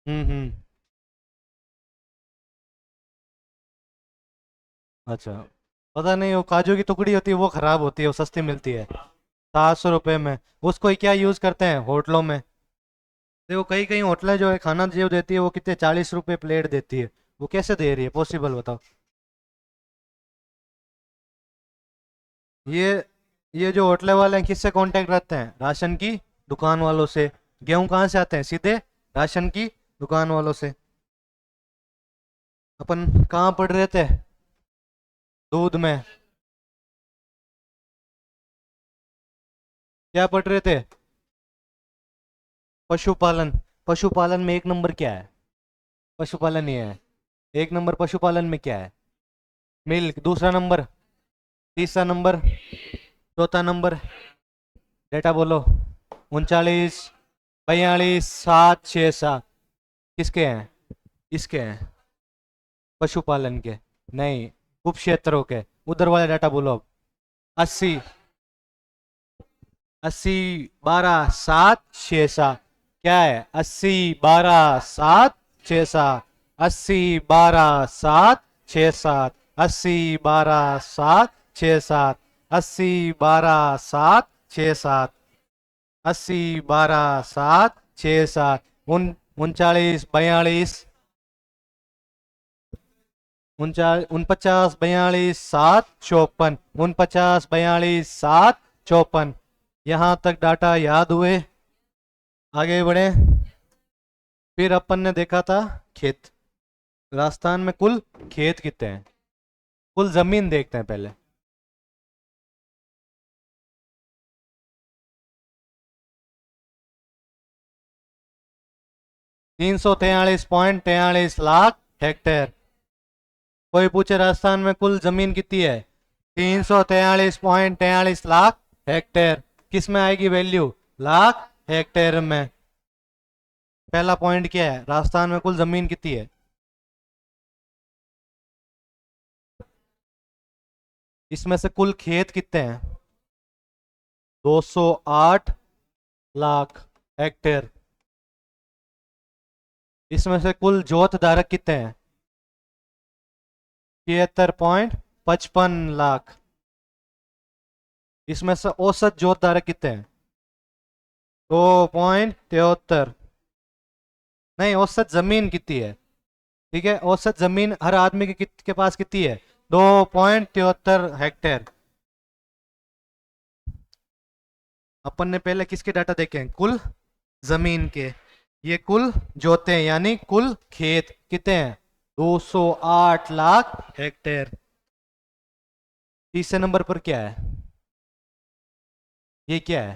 हम्म। अच्छा। पता नहीं, वो काजू की टुकड़ी होती है वो खराब होती है, वो सस्ती मिलती है 700 रुपये में। उसको ही क्या यूज करते हैं होटलों में? देखो कई कई होटलें जो है खाना जो देती है वो कितने 40 रुपये प्लेट देती है। वो कैसे दे रही है? पॉसिबल बताओ। ये ये जो होटल वाले हैं किससे कांटेक्ट रखते हैं? राशन की दुकान वालों से। गेहूं कहाँ से आते हैं? सीधे राशन की दुकान वालों से। अपन कहाँ पढ़ रहे थे? दूध में। क्या पढ़ रहे थे? पशुपालन। पशुपालन में एक नंबर क्या है? पशुपालन ही है। एक नंबर पशुपालन में क्या है? मिल्क। दूसरा नंबर? तीसरा नंबर? चौथा नंबर? डेटा बोलो। 39, 42, 47, 6, 7। किसके हैं? इसके हैं? पशुपालन के? नहीं, उपक्षेत्रों के। उधर वाला डाटा बोलो अब। 80। 80, 12, 7, 6, 7। क्या है? 80, 12, 7, 6, 7। 80, 12, 7, 6, 7। 80, 12, 7, 6, 7। 80, 12, 7, 6, 7। 80, 12, 7, 6, 7। 49, 42, 49, 49, 49, 42, 7, 54। यहाँ तक डाटा याद हुए? आगे बढ़े। फिर अपन ने देखा था खेत। राजस्थान में कुल खेत कितने हैं? कुल जमीन देखते हैं पहले। 343.43 लाख हेक्टेयर। कोई पूछे राजस्थान में कुल जमीन कितनी है? 343.43 लाख हेक्टेयर। किस में आएगी वैल्यू? लाख हेक्टेयर में। पहला पॉइंट क्या है? राजस्थान में कुल जमीन कितनी है? इसमें से कुल खेत कितने हैं? 208 लाख हेक्टेयर। इसमें से कुल जोत धारक कितने हैं? 76.55 लाख। इसमें से औसत जोत धारक कितने हैं? 2.73। नहीं, औसत जमीन कितनी है? ठीक है, औसत जमीन हर आदमी के पास कितनी है? 2.73 हेक्टेयर। अपन ने पहले किसके डाटा देखे हैं? कुल जमीन के। ये कुल जोते यानी कुल खेत कितने हैं? 208 लाख हेक्टेयर। तीसरे नंबर पर क्या है? ये क्या है?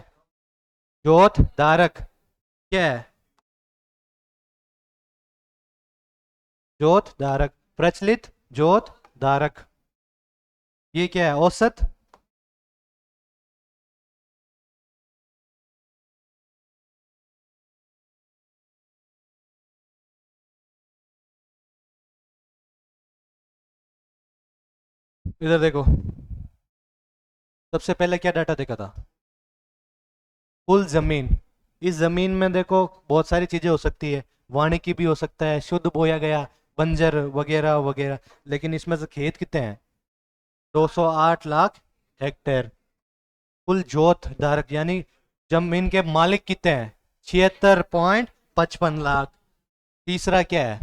जोत धारक। क्या है? जोत धारक, प्रचलित जोत धारक। ये क्या है? औसत। इधर देखो, सबसे पहले क्या डाटा देखा था? कुल जमीन। इस जमीन में देखो बहुत सारी चीजें हो सकती है। वानिकी भी हो सकता है, शुद्ध बोया गया, बंजर वगैरह वगैरह। लेकिन इसमें से खेत कितने हैं? 208 लाख हेक्टेयर। कुल जोत धारक यानी जमीन के मालिक कितने हैं? 76.55 लाख। तीसरा क्या है?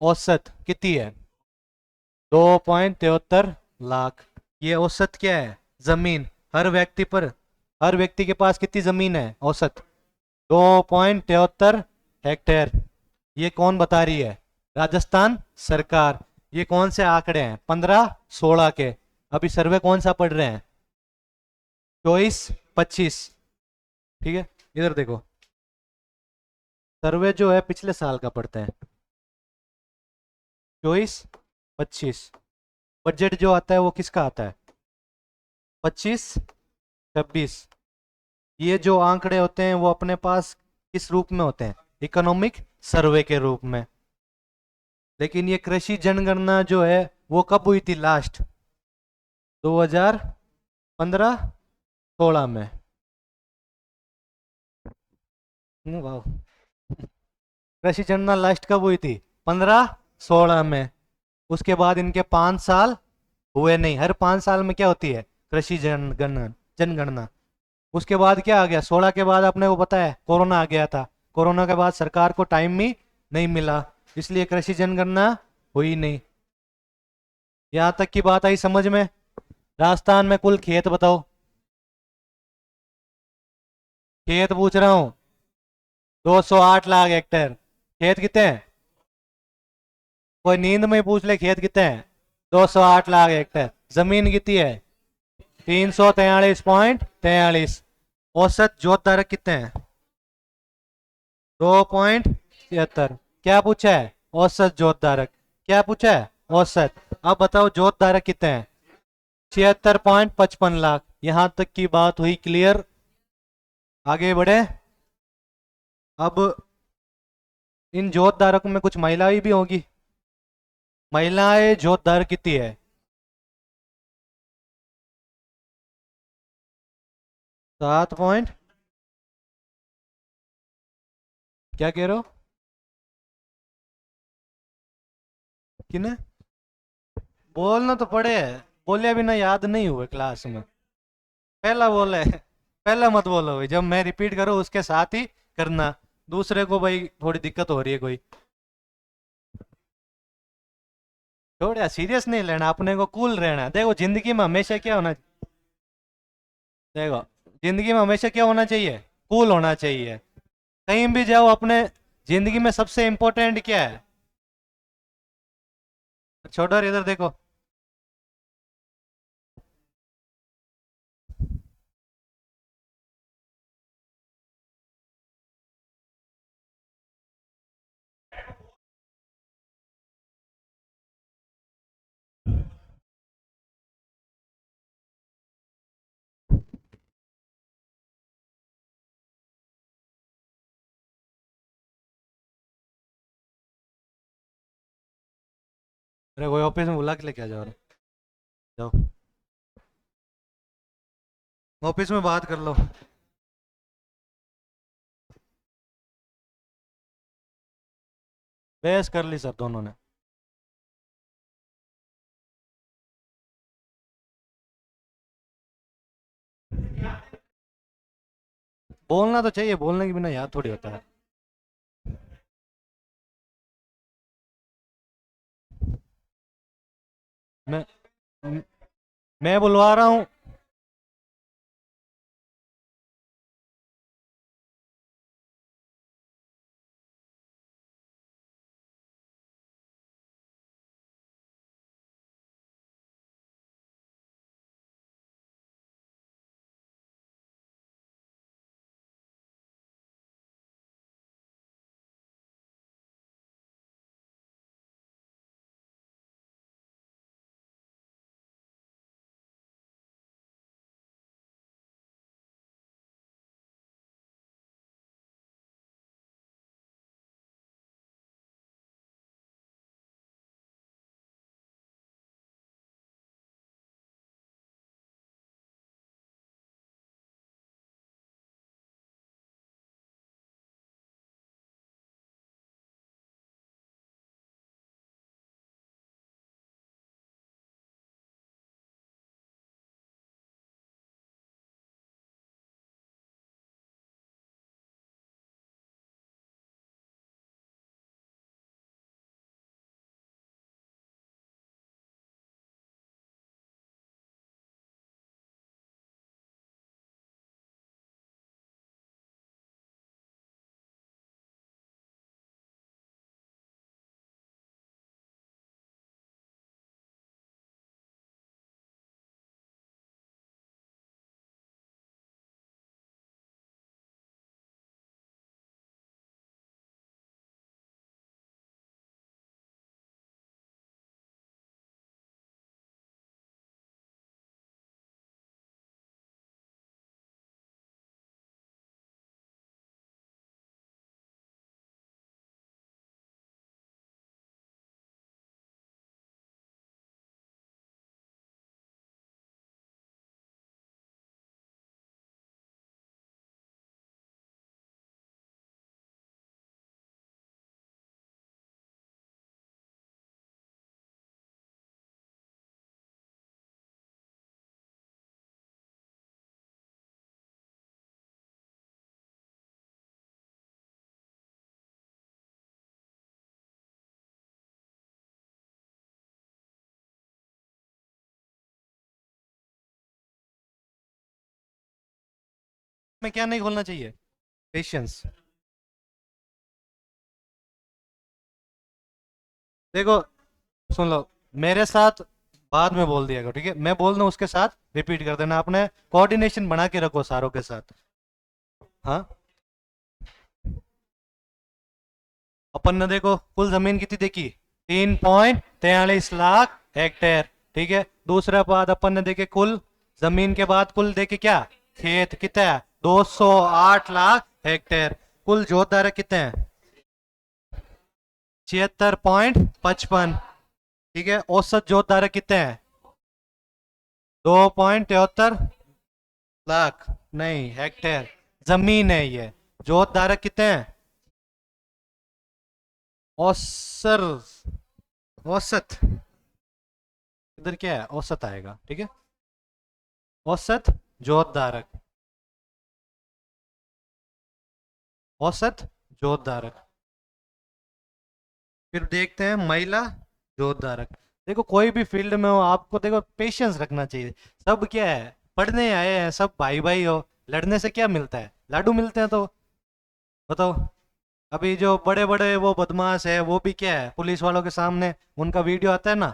औसत कितनी है? 2.73 लाख। ये औसत क्या है? जमीन। हर व्यक्ति पर, हर व्यक्ति के पास कितनी जमीन है औसत? 2.73 हेक्टेयर। ये कौन बता रही है? राजस्थान सरकार। ये कौन से आंकड़े हैं? 15-16 के। अभी सर्वे कौन सा पढ़ रहे हैं? 24-25। ठीक है, इधर देखो, सर्वे जो है पिछले साल का पढ़ते हैं। 24-25। बजट जो आता है वो किसका आता है? 25-26। ये जो आंकड़े होते हैं वो अपने पास किस रूप में होते हैं? इकोनॉमिक सर्वे के रूप में। लेकिन ये कृषि जनगणना जो है वो कब हुई थी लास्ट? 2015-16 में। वाह। कृषि जनगणना लास्ट कब हुई थी? 15-16 में। उसके बाद इनके 5 साल हुए नहीं। हर 5 साल में क्या होती है? कृषि जनगणना, जनगणना। उसके बाद क्या आ गया? 16 के बाद आपने को पता है कोरोना आ गया था। कोरोना के बाद सरकार को टाइम ही नहीं मिला, इसलिए कृषि जनगणना हुई नहीं। यहां तक की बात आई समझ में? राजस्थान में कुल खेत बताओ। खेत पूछ रहा हूं। 208 लाख हेक्टेयर। खेत कितने हैं? कोई नींद में ही पूछ ले खेत कितने हैं? 208 लाख हेक्टेयर। जमीन कितनी है? 343.43। औसत जोत धारक कितने हैं? 2.76। क्या पूछा है? औसत जोत धारक। क्या पूछा है? औसत। अब बताओ जोत धारक कितने हैं? 76.55 लाख। यहां तक की बात हुई क्लियर? आगे बढ़े। अब इन जोत धारकों में कुछ महिलाएं भी होंगी। महिलाएं जोत धारक कितनी है? 7 पॉइंट। क्या कह रहे हो? किने? बोलना तो पड़े। बोले बिना याद नहीं हुए क्लास में। पहला बोले। पहला मत बोलो भाई, जब मैं रिपीट करूँ उसके साथ ही करना। दूसरे को भाई थोड़ी दिक्कत हो रही है कोई। थोड़ा सीरियस नहीं लेना, अपने को कूल रहना। देखो जिंदगी में हमेशा क्या होना, देखो जिंदगी में हमेशा क्या होना चाहिए? कूल होना चाहिए। कहीं भी जाओ अपने, जिंदगी में सबसे इंपॉर्टेंट क्या है? छोड़ो, इधर देखो। अरे कोई ऑफिस में बुला के लेके आ जाओ, जाओ ऑफिस में बात कर लो। बहस कर ली सर दोनों ने। बोलना तो चाहिए, बोलने के बिना याद थोड़ी होता है। मैं मैं बुलवा रहा हूँ। मैं क्या नहीं खोलना चाहिए? पेशेंस। देखो सुन लो, मेरे साथ बाद में बोल दिया करो, ठीक है? मैं बोल दूं उसके साथ रिपीट कर देना, आपने कोऑर्डिनेशन बना के रखो सारों के साथ। हाँ, अपन ने देखो कुल जमीन कितनी देखी, 3.43 लाख हेक्टेयर, ठीक है? दूसरा बात अपन ने देखे कुल जमीन के बाद कुल देखे क्या, खेत कितना है, 208 लाख हेक्टेयर। कुल जोतदार कितने हैं, 76.55, ठीक है? औसत जोतदार कितने हैं, 2.73 लाख, नहीं हेक्टेयर जमीन है ये। जोतदार कितने हैं, औसर औसत, इधर क्या है, औसत आएगा, ठीक है? औसत जोतधारक, औसत जोतधारक। फिर देखते हैं महिला जोतधारक। देखो कोई भी फील्ड में हो आपको देखो पेशेंस रखना चाहिए। सब क्या है, पढ़ने आए हैं, सब भाई भाई हो। लड़ने से क्या मिलता है, लाडू मिलते हैं तो बताओ। अभी जो बड़े बड़े वो बदमाश है वो भी क्या है, पुलिस वालों के सामने उनका वीडियो आता है ना।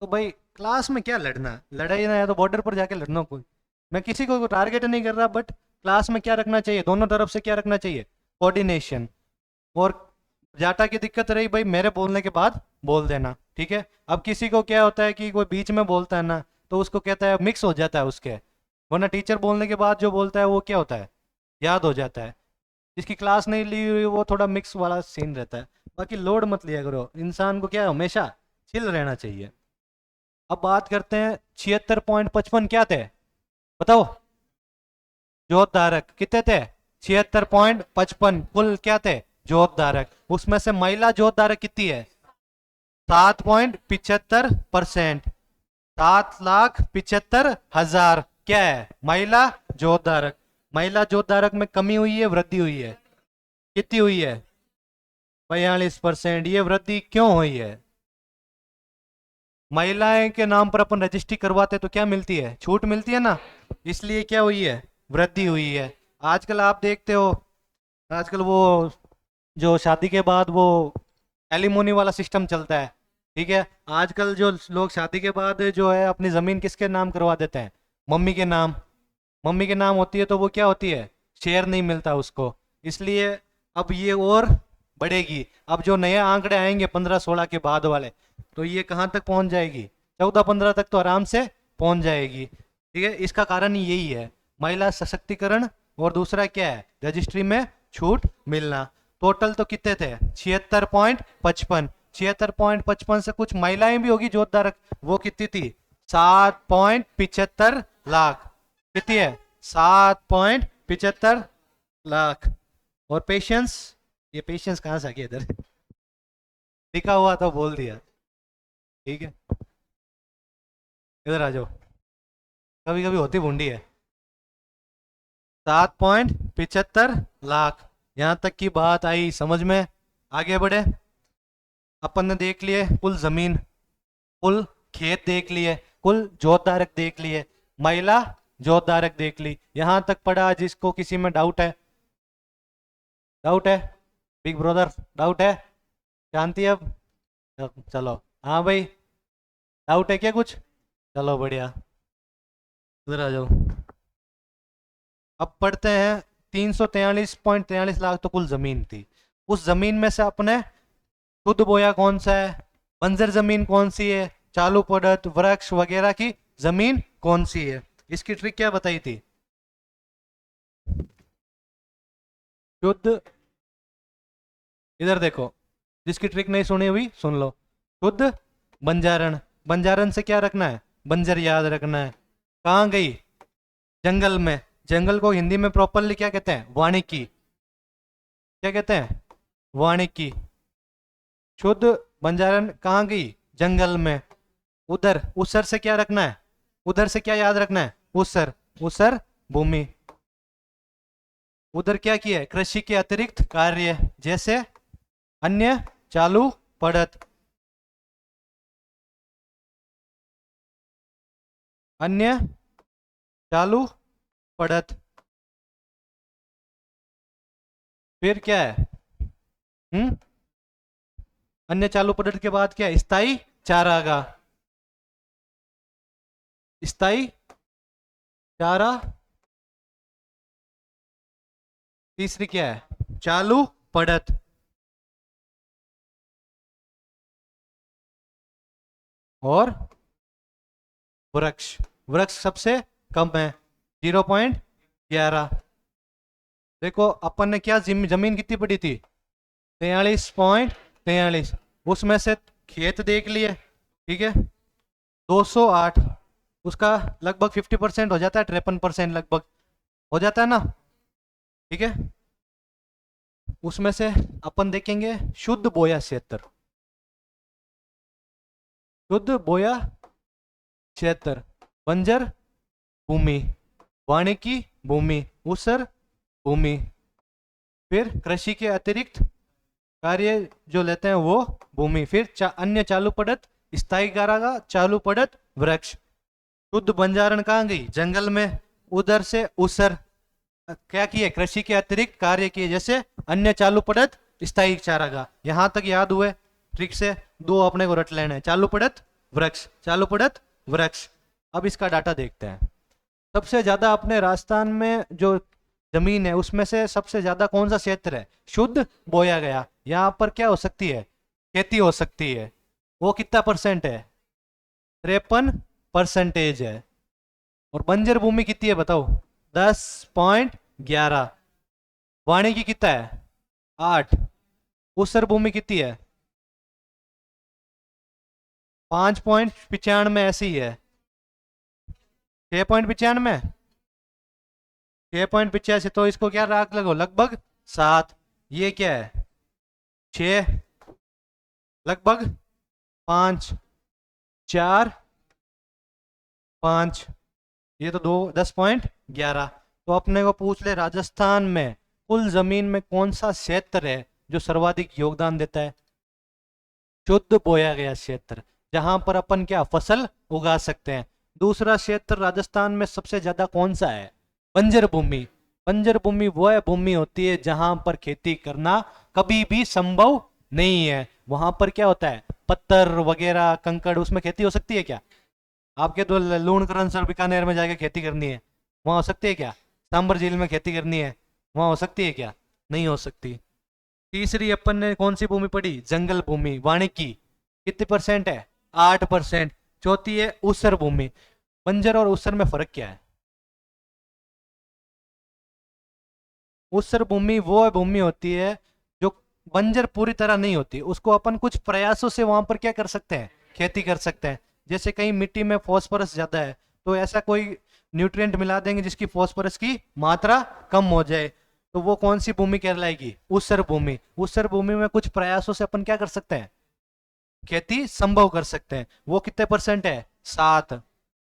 तो भाई क्लास में क्या लड़ना, लड़ाई ना है तो बॉर्डर पर जाके लड़ना। कोई, मैं किसी को टारगेट नहीं कर रहा, बट क्लास में क्या रखना चाहिए, दोनों तरफ से क्या रखना चाहिए, कोऑर्डिनेशन। और जाटा की दिक्कत रही भाई, मेरे बोलने के बाद बोल देना, ठीक है? अब किसी को क्या होता है कि कोई बीच में बोलता है ना, तो उसको कहता है मिक्स हो जाता है उसके, वरना टीचर बोलने के बाद जो बोलता है वो क्या होता है, याद हो जाता है। जिसकी क्लास नहीं ली हुई वो थोड़ा मिक्स वाला सीन रहता है। बाकी लोड मत लिया करो, इंसान को क्या है, हमेशा चिल रहना चाहिए। अब बात करते हैं 76.55 क्या थे बताओ, जोत धारक कितने थे, 76.55 कुल क्या थे जोत धारक। उसमें से महिला जोत धारक कितनी है, 7.75%। 7,75,000 क्या है महिला जोत धारक। महिला जोत धारक में कमी हुई है वृद्धि हुई है, कितनी हुई है, 42%। ये वृद्धि क्यों हुई है, महिलाएं के नाम पर अपन रजिस्ट्री करवाते तो क्या मिलती है, छूट मिलती है ना, इसलिए क्या हुई है, वृद्धि हुई है। आजकल आप देखते हो, आजकल वो जो शादी के बाद वो एलिमोनी वाला सिस्टम चलता है, ठीक है। आजकल जो लोग शादी के बाद जो है अपनी जमीन किसके नाम करवा देते हैं, मम्मी के नाम। मम्मी के नाम होती है तो वो क्या होती है, शेयर नहीं मिलता उसको, इसलिए अब ये और बढ़ेगी। अब जो नए आंकड़े आएंगे 15-16 के बाद वाले, तो ये कहाँ तक पहुंच जाएगी, 14-15 तक तो आराम से पहुंच जाएगी, ठीक है। इसका कारण यही है, महिला सशक्तिकरण, और दूसरा क्या है, रजिस्ट्री में छूट मिलना। टोटल तो कितने थे, 76.55। 76.55 से कुछ महिलाएं भी होगी जोत धारक, वो कितनी थी, 7.75 लाख। कितनी है, 7.75 लाख। और पेशेंस, ये पेशेंस कहाँ से आ गया इधर, लिखा हुआ तो बोल दिया, ठीक है। इधर आ जाओ, कभी कभी होती भूंडी है। 7.75 लाख, यहां तक की बात आई समझ में। आगे बढ़े, अपन ने देख लिए कुल जमीन, कुल खेत देख लिए, कुल जोतधारक देख लिए, महिला जोतधारक देख ली। यहां तक पढ़ा, जिसको किसी में डाउट है, डाउट है, बिग ब्रदर डाउट है, शांति अब, चलो हाँ भाई, डाउट है क्या कुछ, चलो बढ़िया, उधर आ जाओ। अब पढ़ते हैं, 343.43 लाख तो कुल जमीन थी। उस जमीन में से अपने शुद्ध बोया कौन सा है, बंजर जमीन कौन सी है, चालू पड़त वृक्ष वगैरह की जमीन कौन सी है। इसकी ट्रिक क्या बताई थी, शुद्ध, इधर देखो, जिसकी ट्रिक नहीं सुनी हुई सुन लो। शुद्ध बंजारण, बंजारण से क्या रखना है, बंजर याद रखना है। कहाँ गई, जंगल में। जंगल को हिंदी में प्रॉपरली क्या कहते हैं, वानिकी, क्या कहते हैं, वानिकी। शुद्ध बंजारण कहाँ गई, जंगल में। उधर, उसर से क्या रखना है, उधर से क्या याद रखना है, उसर, उसर भूमि। उधर क्या किया है, कृषि के अतिरिक्त कार्य, जैसे अन्य चालू पड़त, अन्य चालू पड़त। फिर क्या है, हम्म, अन्य चालू पड़त के बाद क्या है, स्थायी चारागाह, स्थायी चारा। तीसरी क्या है, चालू पड़त। और वृक्ष, वृक्ष सबसे कम है, 0.11। देखो अपन ने क्या, जमीन कितनी पड़ी थी, 43.43, उसमें से खेत देख लिए, ठीक है, 208, उसका लगभग 50% हो जाता है, 53% लगभग हो जाता है ना, ठीक है। उसमें से अपन देखेंगे शुद्ध बोया क्षेत्र, शुद्ध बोया क्षेत्र, बंजर भूमि, वानिकी भूमि, ऊसर भूमि। फिर कृषि के अतिरिक्त कार्य जो लेते हैं वो भूमि। फिर अन्य चालू पड़त, स्थायी कारागार, चालू पड़त, वृक्ष। शुद्ध बंजारण कहाँ गई, जंगल में। उधर से ऊसर क्या किए, कृषि के अतिरिक्त कार्य किए, जैसे अन्य चालू पड़त, स्थायी चारागाह। यहां तक याद हुए, ट्रिक से दो अपने को रट लेना है, चालू पड़त वृक्ष, चालू पड़त वृक्ष। अब इसका डाटा देखते हैं। सबसे ज्यादा अपने राजस्थान में जो जमीन है उसमें से सबसे ज्यादा कौन सा क्षेत्र है, शुद्ध बोया गया। यहाँ पर क्या हो सकती है, खेती हो सकती है। वो कितना परसेंट है, 53% है। और बंजर भूमि कितनी है बताओ, 10.11। वाणिकी कितना है, 8। ऊसर भूमि कितनी है? 5.95 ऐसी है। 6.95, 6.85, तो इसको क्या राख लगो, लगभग 7। ये क्या है? 6, लगभग 5, 4, 5, ये तो 10.11। तो अपने को पूछ ले राजस्थान में कुल जमीन में कौन सा क्षेत्र है जो सर्वाधिक योगदान देता है? शुद्ध बोया गया क्षेत्र, जहां पर अपन क्या फसल उगा सकते हैं। दूसरा क्षेत्र राजस्थान में सबसे ज्यादा कौन सा है? बंजर भूमि। बंजर भूमि वह भूमि होती है जहां पर खेती करना कभी भी संभव नहीं है। वहां पर क्या होता है, पत्थर वगैरह कंकड़, उसमें खेती हो सकती है क्या? आपके तो लूणकरण सर बीकानेर में जाके खेती करनी है, वहां हो सकती है क्या? सांबर झील में खेती करनी है, वहां हो सकती है क्या? नहीं हो सकती। तीसरी अपन ने कौन सी भूमि पढ़ी? जंगल भूमि, वानिकी, कितनी परसेंट है? 8%। चौथी है ऊसर भूमि। बंजर और ऊसर में फर्क क्या है? ऊसर भूमि वो भूमि होती है जो बंजर पूरी तरह नहीं होती, उसको अपन कुछ प्रयासों से वहां पर क्या कर सकते हैं, खेती कर सकते हैं। जैसे कहीं मिट्टी में फॉस्फोरस ज्यादा है, तो ऐसा कोई न्यूट्रिएंट मिला देंगे जिसकी फॉस्फोरस की मात्रा कम हो जाए, तो वो कौन सी भूमि कहलाएगी? ऊसर भूमि। ऊसर भूमि में कुछ प्रयासों से अपन क्या कर सकते हैं, खेती संभव कर सकते हैं। वो कितने परसेंट है? 7।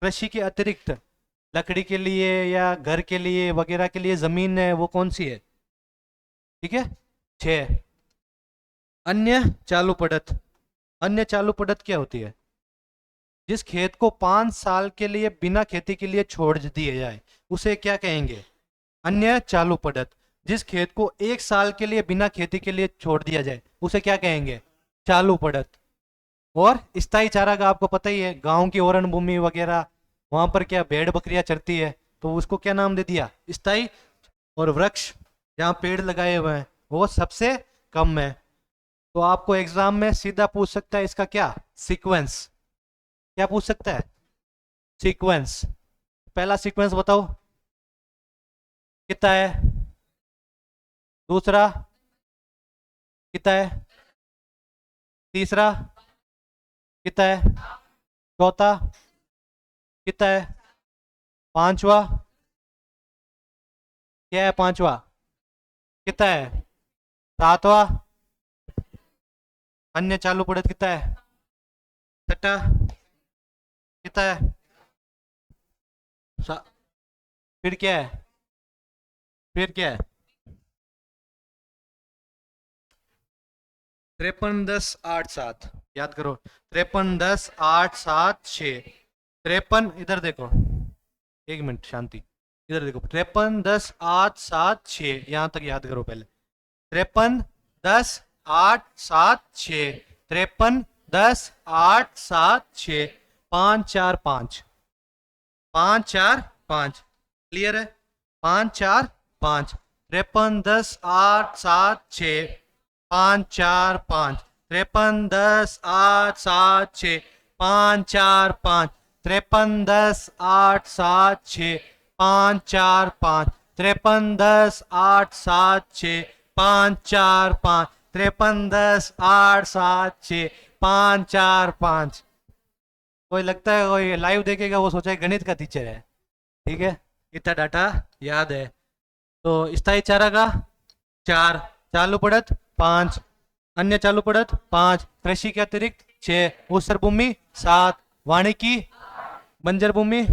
कृषि के अतिरिक्त लकड़ी के लिए या घर के लिए वगैरह के लिए जमीन है, वो कौन सी है? ठीक है, 6। अन्य चालू पड़त। अन्य चालू पड़त क्या होती है? जिस खेत को 5 साल के लिए बिना खेती के लिए छोड़ दिए जाए उसे क्या कहेंगे? अन्य चालू पड़त। जिस खेत को 1 साल के लिए बिना खेती के लिए छोड़ दिया जाए उसे क्या कहेंगे? चालू पड़त। और स्थायी चारागाह आपको पता ही है, गांव की ओरण भूमि वगैरह, वहां पर क्या भेड़ बकरियां चरती है, तो उसको क्या नाम दे दिया? स्थायी। और वृक्ष जहाँ पेड़ लगाए हुए हैं वो सबसे कम है। तो आपको एग्जाम में सीधा पूछ सकता है इसका क्या? सीक्वेंस। क्या पूछ सकता है? सीक्वेंस। पहला सीक्वेंस बताओ कितना है? दूसरा कितना है? तीसरा कितना है? चौथा कितना है? पांचवा क्या है? पांचवा कितना है? सातवां अन्य चालू पड़त कितना है? छठा कितना है? सा- फिर क्या है? फिर क्या है? 53, 10, 8, 7, याद करो। 53, 10, 8, 7, 6। 53, इधर देखो, 1 मिनट शांति। इधर देखो, 53, 10, 8, 7, 6, यहाँ तक याद करो पहले। 53, 10, 8, 7, 6। 53, 10, 8, 7, 6। 5, 4, 5। 5, 4, 5 क्लियर है? 5, 4, 5। 53, 10, 8, 7, 6। 5, 4, 5। 53, 10, 8, 7, 6। 5, 4, 5। 53, 10, 8, 7, 6। 5, 4, 5। 53, 10, 8, 7, 6। 5, 4, 5। 53, 10, 8, 7, 6। 5, 4, 5। कोई लगता है कोई लाइव देखेगा वो सोचा है गणित का टीचर है। ठीक है, इतना डाटा याद है। तो स्थायी चारा का 4, चालू पड़त 5, अन्य चालू पड़त 5, कृषि के अतिरिक्त 6, ऊसर भूमि 7, वानिकी बंजर भूमि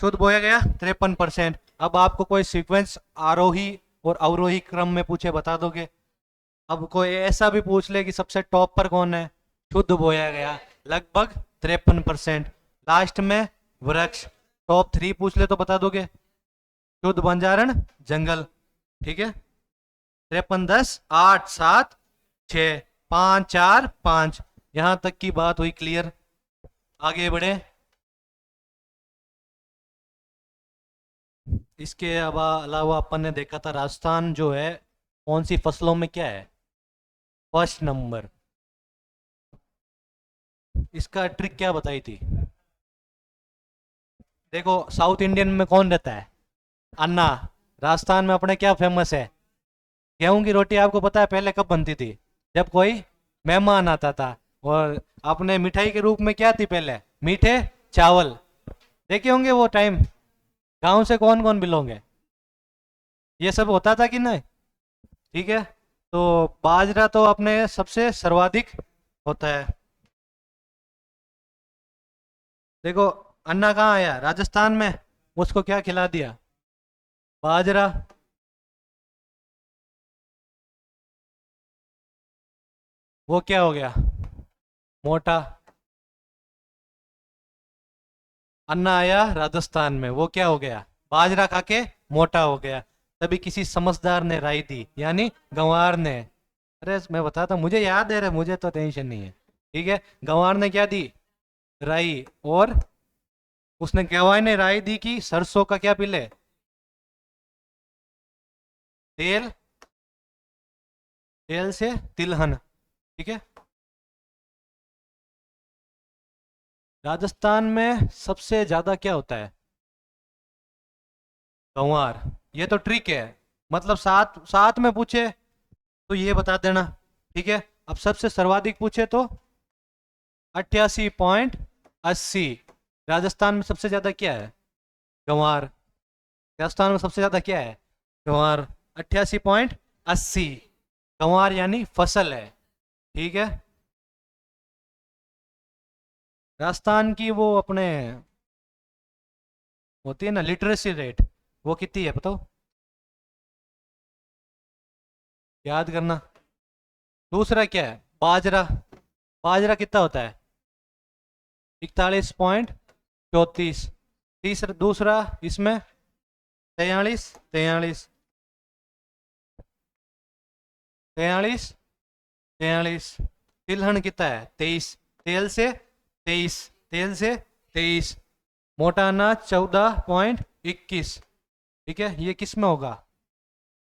शुद्ध बोया गया 53%। अब आपको कोई सीक्वेंस आरोही और अवरोही क्रम में पूछे, बता दोगे? अब कोई ऐसा भी पूछ ले कि सबसे टॉप पर कौन है, शुद्ध बोया गया लगभग 53%। लास्ट में वृक्ष। टॉप 3 पूछ ले तो बता दोगे? शुद्ध बंजारण जंगल। ठीक है, 53, 10, 8, 7, 6। 5, 4, 5। यहां तक की बात हुई क्लियर। आगे बढ़े। इसके अलावा अपन ने देखा था राजस्थान जो है कौन सी फसलों में क्या है, फर्स्ट नंबर। इसका ट्रिक क्या बताई थी? देखो, साउथ इंडियन में कौन रहता है? अन्ना। राजस्थान में अपने क्या फेमस है? गेहूं की रोटी आपको पता है पहले कब बनती थी? जब कोई मेहमान आता था। और अपने मिठाई के रूप में क्या थी पहले? मीठे चावल। देखे होंगे वो टाइम। गांव से कौन कौन बिलोंग है? ये सब होता था कि नहीं? ठीक है। तो बाजरा तो अपने सबसे सर्वाधिक होता है। देखो, अन्ना कहाँ आया? राजस्थान में। उसको क्या खिला दिया? बाजरा। वो क्या हो गया? मोटा। अन्ना आया राजस्थान में, वो क्या हो गया? बाजरा खा के मोटा हो गया। तभी किसी समझदार ने राय दी, यानी गंवार ने। अरे मैं बताता हूँ, मुझे याद है रे, मुझे तो टेंशन नहीं है। ठीक है। गंवार ने क्या दी? राई। और उसने गवार ने राय दी कि सरसों का क्या पिले? तेल। तेल से तिलहन। ठीक है। राजस्थान में सबसे ज्यादा क्या होता है? गंवार। ये तो ट्रिक है। मतलब सात सात में पूछे तो ये बता देना। ठीक है। अब सबसे सर्वाधिक पूछे तो 88.80। राजस्थान में सबसे ज्यादा क्या है? गंवार। राजस्थान में सबसे ज्यादा क्या है? गंवार। 88.80। गंवार यानी फसल है। ठीक है। राजस्थान की वो अपने होती है ना लिटरेसी रेट, वो कितनी है बताओ? याद करना। दूसरा क्या है? बाजरा। बाजरा कितना होता है? 41.34। तीसरा दूसरा इसमें 43। 43। 43। तिलहन कितना है? 23। तेल से 23। तेल से 23। मोटा अनाज 14.21। ठीक है। ये किस में होगा?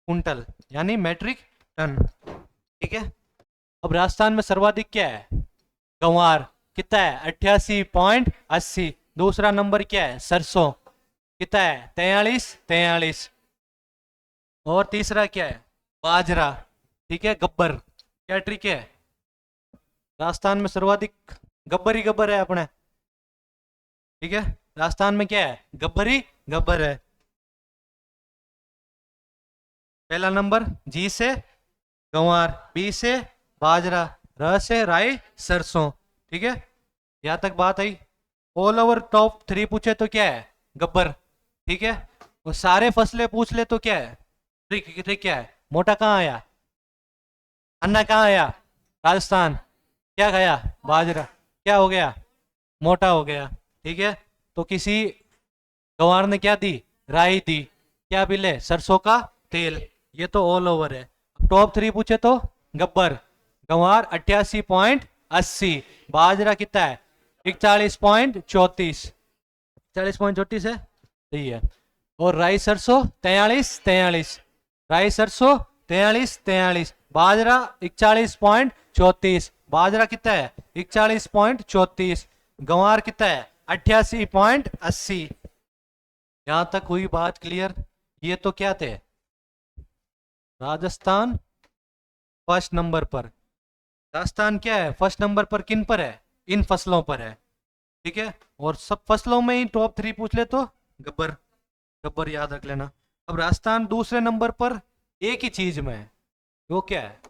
कुंटल, यानी मैट्रिक टन। ठीक है। अब राजस्थान में सर्वाधिक क्या है? गंवार। कितना है? 88.80। दूसरा नंबर क्या है? सरसों। कितना है? 43। और तीसरा क्या है? बाजरा। ठीक है। गब्बर। क्या ट्रिक है? राजस्थान में सर्वाधिक गब्बर ही गब्बर है अपने। ठीक है। राजस्थान में क्या है? गब्बर ही गब्बर है। पहला नंबर जी से गंवार, बी से बाजरा, र से राई सरसों। ठीक है। यहां तक बात आई। ऑल ओवर टॉप थ्री पूछे तो क्या है? गब्बर। ठीक है। और सारे फसलें पूछ ले तो क्या है? ट्रिक ट्रिक क्या है? मोटा कहाँ आया? अन्ना कहाँ आया? राजस्थान। क्या खाया? बाजरा। क्या हो गया? मोटा हो गया। ठीक है। तो किसी गंवार ने क्या दी? राई दी। क्या बिले? सरसों का तेल। ये तो ऑल ओवर है। टॉप थ्री पूछे तो गब्बर। गंवार 88.80। बाजरा कितना है? 41.34। 40.34 है, सही है। और राई सरसों 43। राई सरसों 43। बाजरा 41.34। बाजरा कितना है? 41.34। गंवार कितना है? 88.80। यहां तक हुई बात क्लियर? ये तो क्या थे? राजस्थान फर्स्ट नंबर पर। राजस्थान क्या है? फर्स्ट नंबर पर किन पर है? इन फसलों पर है। ठीक है। और सब फसलों में ही टॉप थ्री पूछ ले तो गब्बर। गब्बर याद रख लेना। अब राजस्थान दूसरे नंबर पर एक ही चीज में है। वो क्या है?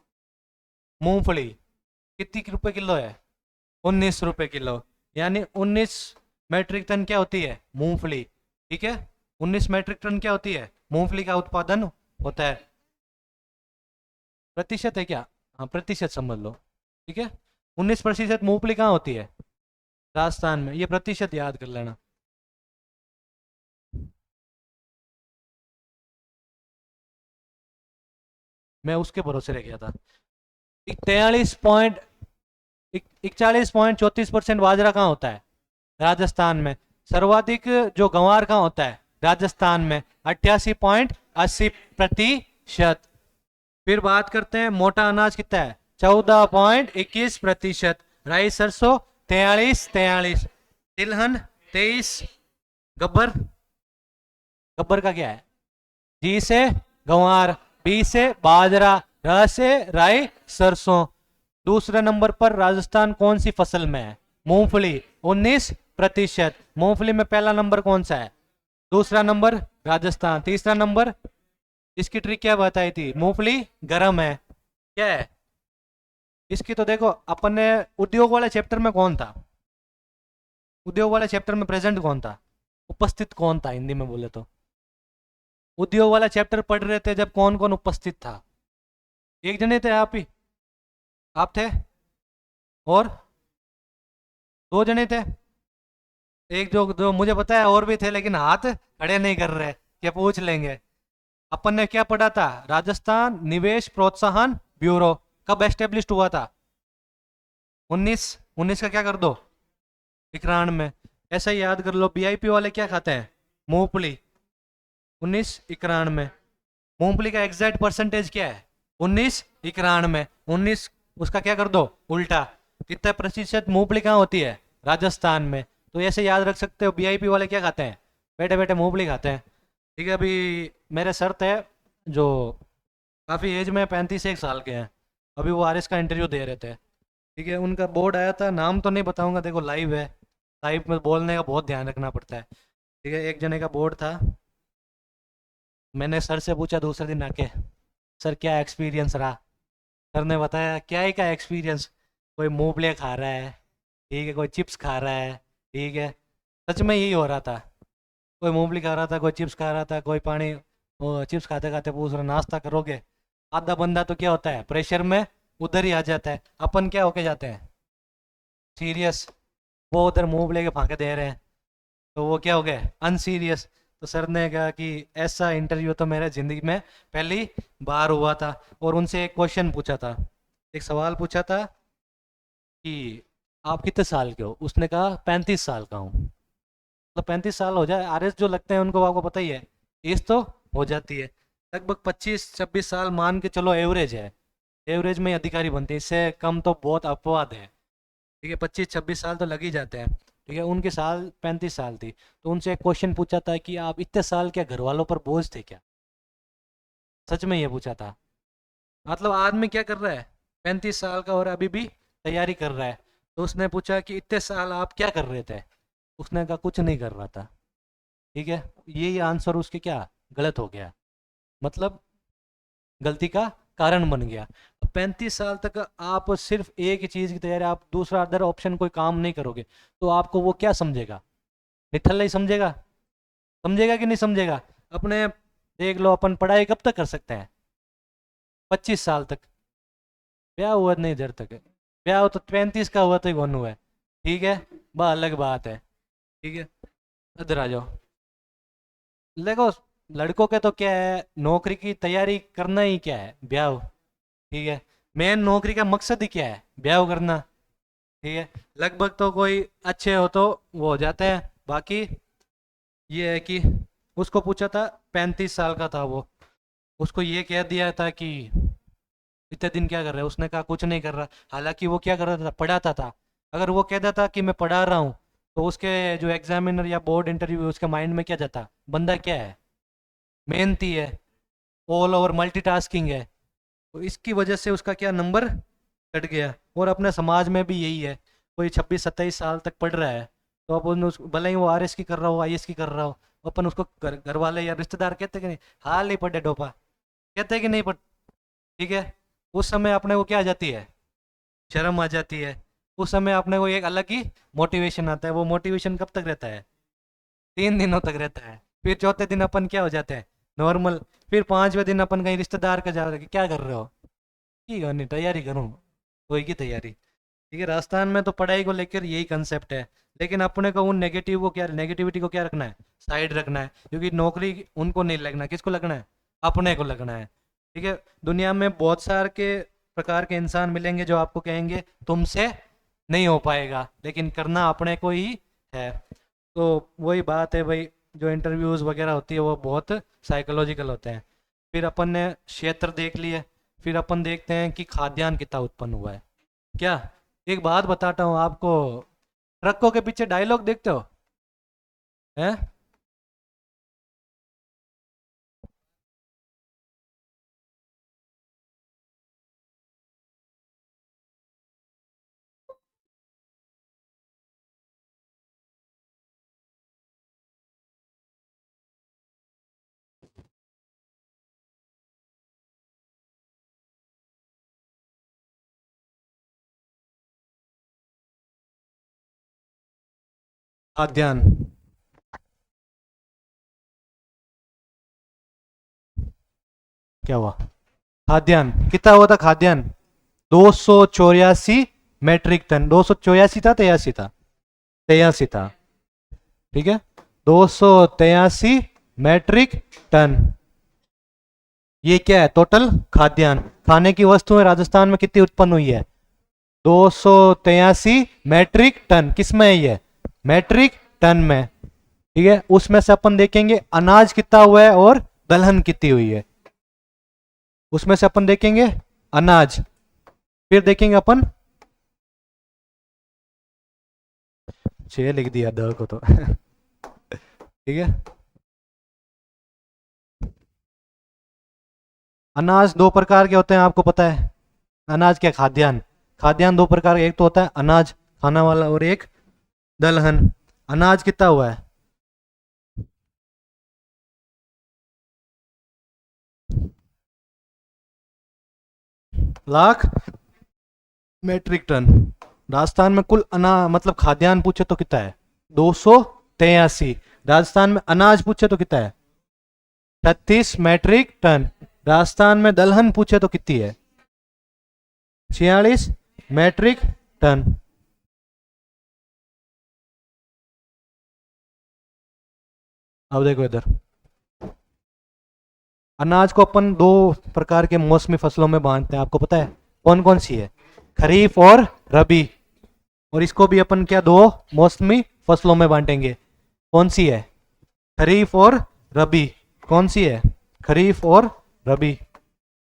मूंगफली। कितनी रुपए किलो है? 19 रुपए किलो। यानी 19 मेट्रिक टन क्या होती है? मूंगफली। ठीक है। 19 मेट्रिक टन क्या होती है? मूंगफली का उत्पादन होता है। प्रतिशत है क्या? हाँ, प्रतिशत समझ लो। ठीक है। 19% मूंगफली कहाँ होती है? राजस्थान में। ये प्रतिशत याद कर लेना। मैं उसके भरोसे रह गया था। 41.34% बाजरा कहाँ होता है? राजस्थान में। सर्वाधिक जो गंवार कहाँ होता है? राजस्थान में। 88.80%। फिर बात करते हैं मोटा अनाज कितना है? 14.21%। राई सरसों 43। तिलहन 23। गब्बर। गब्बर का क्या है? जी से गंवार बी से बाजरा, र से राई सरसों। दूसरे नंबर पर राजस्थान कौन सी फसल में है? मूंगफली 19%। मूंगफली में पहला नंबर कौन सा है? दूसरा नंबर राजस्थान। तीसरा नंबर, इसकी ट्रिक क्या बताई थी? मूंगफली गर्म है, क्या है इसकी? तो देखो अपन ने उद्योग वाले चैप्टर में कौन था? उद्योग वाले चैप्टर में प्रेजेंट कौन था? उपस्थित कौन था हिंदी में बोले तो? उद्योग वाला चैप्टर पढ़ रहे थे जब कौन कौन उपस्थित था? एक जने थे आप ही, आप थे, और दो जने थे। एक जो जो मुझे पता है और भी थे, लेकिन हाथ खड़े नहीं कर रहे, क्या पूछ लेंगे। अपन ने क्या पढ़ा था? राजस्थान निवेश प्रोत्साहन ब्यूरो कब एस्टेब्लिश हुआ था? 19 का क्या कर दो 91 में। ऐसा ही याद कर लो। बीआईपी वाले क्या खाते हैं? मूंगफली। 1991 में। मूंगफली का एग्जैक्ट परसेंटेज क्या है? 1991। 19 उसका क्या कर दो उल्टा। कितना प्रतिशत मूंगफली कहाँ होती है? राजस्थान में। तो ऐसे याद रख सकते हो। बीआईपी वाले क्या खाते हैं? बैठे बैठे मूंगफली खाते हैं। ठीक है। अभी मेरे सर थे जो काफ़ी एज में 35 एक साल के हैं, अभी वो आरएस का इंटरव्यू दे रहे थे। ठीक है। उनका बोर्ड आया था, नाम तो नहीं बताऊंगा, देखो लाइव है, लाइव में बोलने का बहुत ध्यान रखना पड़ता है। ठीक है। एक जने का बोर्ड था। मैंने सर से पूछा दूसरे दिन आके, सर क्या एक्सपीरियंस रहा? सर ने बताया क्या ही का एक्सपीरियंस, कोई मूंगफली खा रहा है, ठीक है, कोई चिप्स खा रहा है। ठीक है। सच में यही हो रहा था। कोई मूंगफली खा रहा था, कोई चिप्स खा रहा था, कोई पानी। वो चिप्स खाते खाते पूछ रहा नाश्ता करोगे? आधा बंदा तो क्या होता है प्रेशर में उधर ही आ जाता है। अपन क्या होके जाते हैं सीरियस, वो उधर मूंगफली के फांके दे रहे हैं, तो वो क्या हो गए अनसीरियस। तो सर ने कहा कि ऐसा इंटरव्यू तो मेरे ज़िंदगी में पहली बार हुआ था। और उनसे एक क्वेश्चन पूछा था, एक सवाल पूछा था कि आप कितने साल के हो? उसने कहा 35 साल का हूँ। मतलब 35 साल हो जाए, आरएस जो लगते हैं उनको आपको पता ही है, एज तो हो जाती है। लगभग 25-26 साल मान के चलो एवरेज है। एवरेज में ही अधिकारी बनते हैं, इससे कम तो बहुत अपवाद है। ठीक है। 25-26 साल तो लग ही जाते हैं। ठीक है। उनकी साल 35 साल थी। तो उनसे एक क्वेश्चन पूछा था कि आप इतने साल क्या घर वालों पर बोझ थे क्या? सच में ये पूछा था। मतलब आदमी क्या कर रहा है 35 साल का और अभी भी तैयारी कर रहा है। तो उसने पूछा कि इतने साल आप क्या कर रहे थे? उसने कहा कुछ नहीं कर रहा था। ठीक है। यही आंसर उसके क्या गलत हो गया, मतलब गलती का कारण बन गया। 35 साल तक आप सिर्फ एक ही चीज़ की तैयारी, आप दूसरा अदर ऑप्शन कोई काम नहीं करोगे, तो आपको वो क्या समझेगा? निठल्ला ही समझेगा। समझेगा कि नहीं समझेगा? अपने देख लो, अपन पढ़ाई कब तक कर सकते हैं? 25 साल तक। ब्याह हुआ नहीं देर तक है। ब्याह हो तो 35 का हुआ तो ही वन हुआ है। ठीक है। वह अलग बात है। ठीक है। इधर आ जाओ। देखो लड़कों के तो क्या है, नौकरी की तैयारी करना ही क्या है, ब्याह। ठीक है। मेन नौकरी का मकसद ही क्या है? ब्याह करना। ठीक है। लगभग तो कोई अच्छे हो तो वो हो जाते हैं, बाकी ये है कि उसको पूछा था, 35 साल का था वो, उसको ये कह दिया था कि इतने दिन क्या कर रहा है? उसने कहा कुछ नहीं कर रहा। हालांकि वो क्या कर रहा था? पढ़ाता था। अगर वो कहता था कि मैं पढ़ा रहा हूँ, तो उसके जो एग्जामिनर या बोर्ड इंटरव्यू, उसके माइंड में क्या जाता? बंदा क्या है, मेहनती है, ऑल ओवर मल्टीटास्किंग है। तो इसकी वजह से उसका क्या नंबर कट गया। और अपने समाज में भी यही है, कोई 26-27 साल तक पढ़ रहा है, तो अपन उस भले ही वो आरएस की कर रहा हो, आईएएस की कर रहा हो, अपन उसको घर वाले या रिश्तेदार कहते कि नहीं हाल नहीं पढ़े डोपा, कहते कि नहीं पढ़। ठीक है। उस समय अपने को क्या आ जाती है? शर्म आ जाती है। उस समय अपने को एक अलग ही मोटिवेशन आता है। वो मोटिवेशन कब तक रहता है? 3 दिनों तक रहता है। फिर चौथे दिन अपन क्या हो जाते हैं? नॉर्मल। फिर 5वें दिन अपन कहीं रिश्तेदार का जा रहे कि क्या कर रहे हो? ठीक है, नहीं तैयारी करूँ, कोई की तैयारी। ठीक है। राजस्थान में तो पढ़ाई को लेकर यही कंसेप्ट है। लेकिन अपने को उन नेगेटिव को क्या, नेगेटिविटी को क्या रखना है? साइड रखना है। क्योंकि नौकरी उनको नहीं लगना, किसको लगना है? अपने को लगना है। ठीक है। दुनिया में बहुत सारे के प्रकार के इंसान मिलेंगे जो आपको कहेंगे तुमसे नहीं हो पाएगा, लेकिन करना अपने को ही है। तो वही बात है भाई, जो इंटरव्यूज़ वगैरह होती है वो बहुत साइकोलॉजिकल होते हैं। फिर अपन ने क्षेत्र देख लिए। फिर अपन देखते हैं कि खाद्यान्न कितना उत्पन्न हुआ है। क्या, एक बात बताता हूँ आपको, ट्रकों के पीछे डायलॉग देखते हो? हैं? खाद्यान्न। क्या हुआ? खाद्यान्न कितना हुआ था? खाद्यान्न 284 मेट्रिक टन। 284 था, 83 था? 83 था। ठीक है, 283 मेट्रिक टन। ये क्या है? टोटल खाद्यान्न। खाने की वस्तुएं राजस्थान में कितनी उत्पन्न हुई है? 283 मैट्रिक टन। किस में है ये? मैट्रिक टन में। ठीक है, उसमें से अपन देखेंगे अनाज कितना हुआ है और दलहन कितनी हुई है। उसमें से अपन देखेंगे अनाज, फिर देखेंगे अपन, 6 लिख दिया द को तो ठीक है। अनाज दो प्रकार के होते हैं, आपको पता है। अनाज क्या? खाद्यान्न। खाद्यान्न दो प्रकार के, एक तो होता है अनाज खाना वाला और एक दलहन। अनाज कितना हुआ है? Lakh metric ton. राजस्थान में कुल मतलब खाद्यान्न पूछे तो कितना है? 283। राजस्थान में अनाज पूछे तो कितना है? 36 मैट्रिक टन। राजस्थान में दलहन पूछे तो कितनी है? 46 मैट्रिक टन। अब देखो इधर, अनाज को अपन दो प्रकार के मौसमी फसलों में बांटते हैं, आपको पता है कौन कौन सी है? खरीफ और रबी। और इसको भी अपन क्या, दो मौसमी फसलों में बांटेंगे। कौन सी है? खरीफ और रबी। कौन सी है? खरीफ और रबी।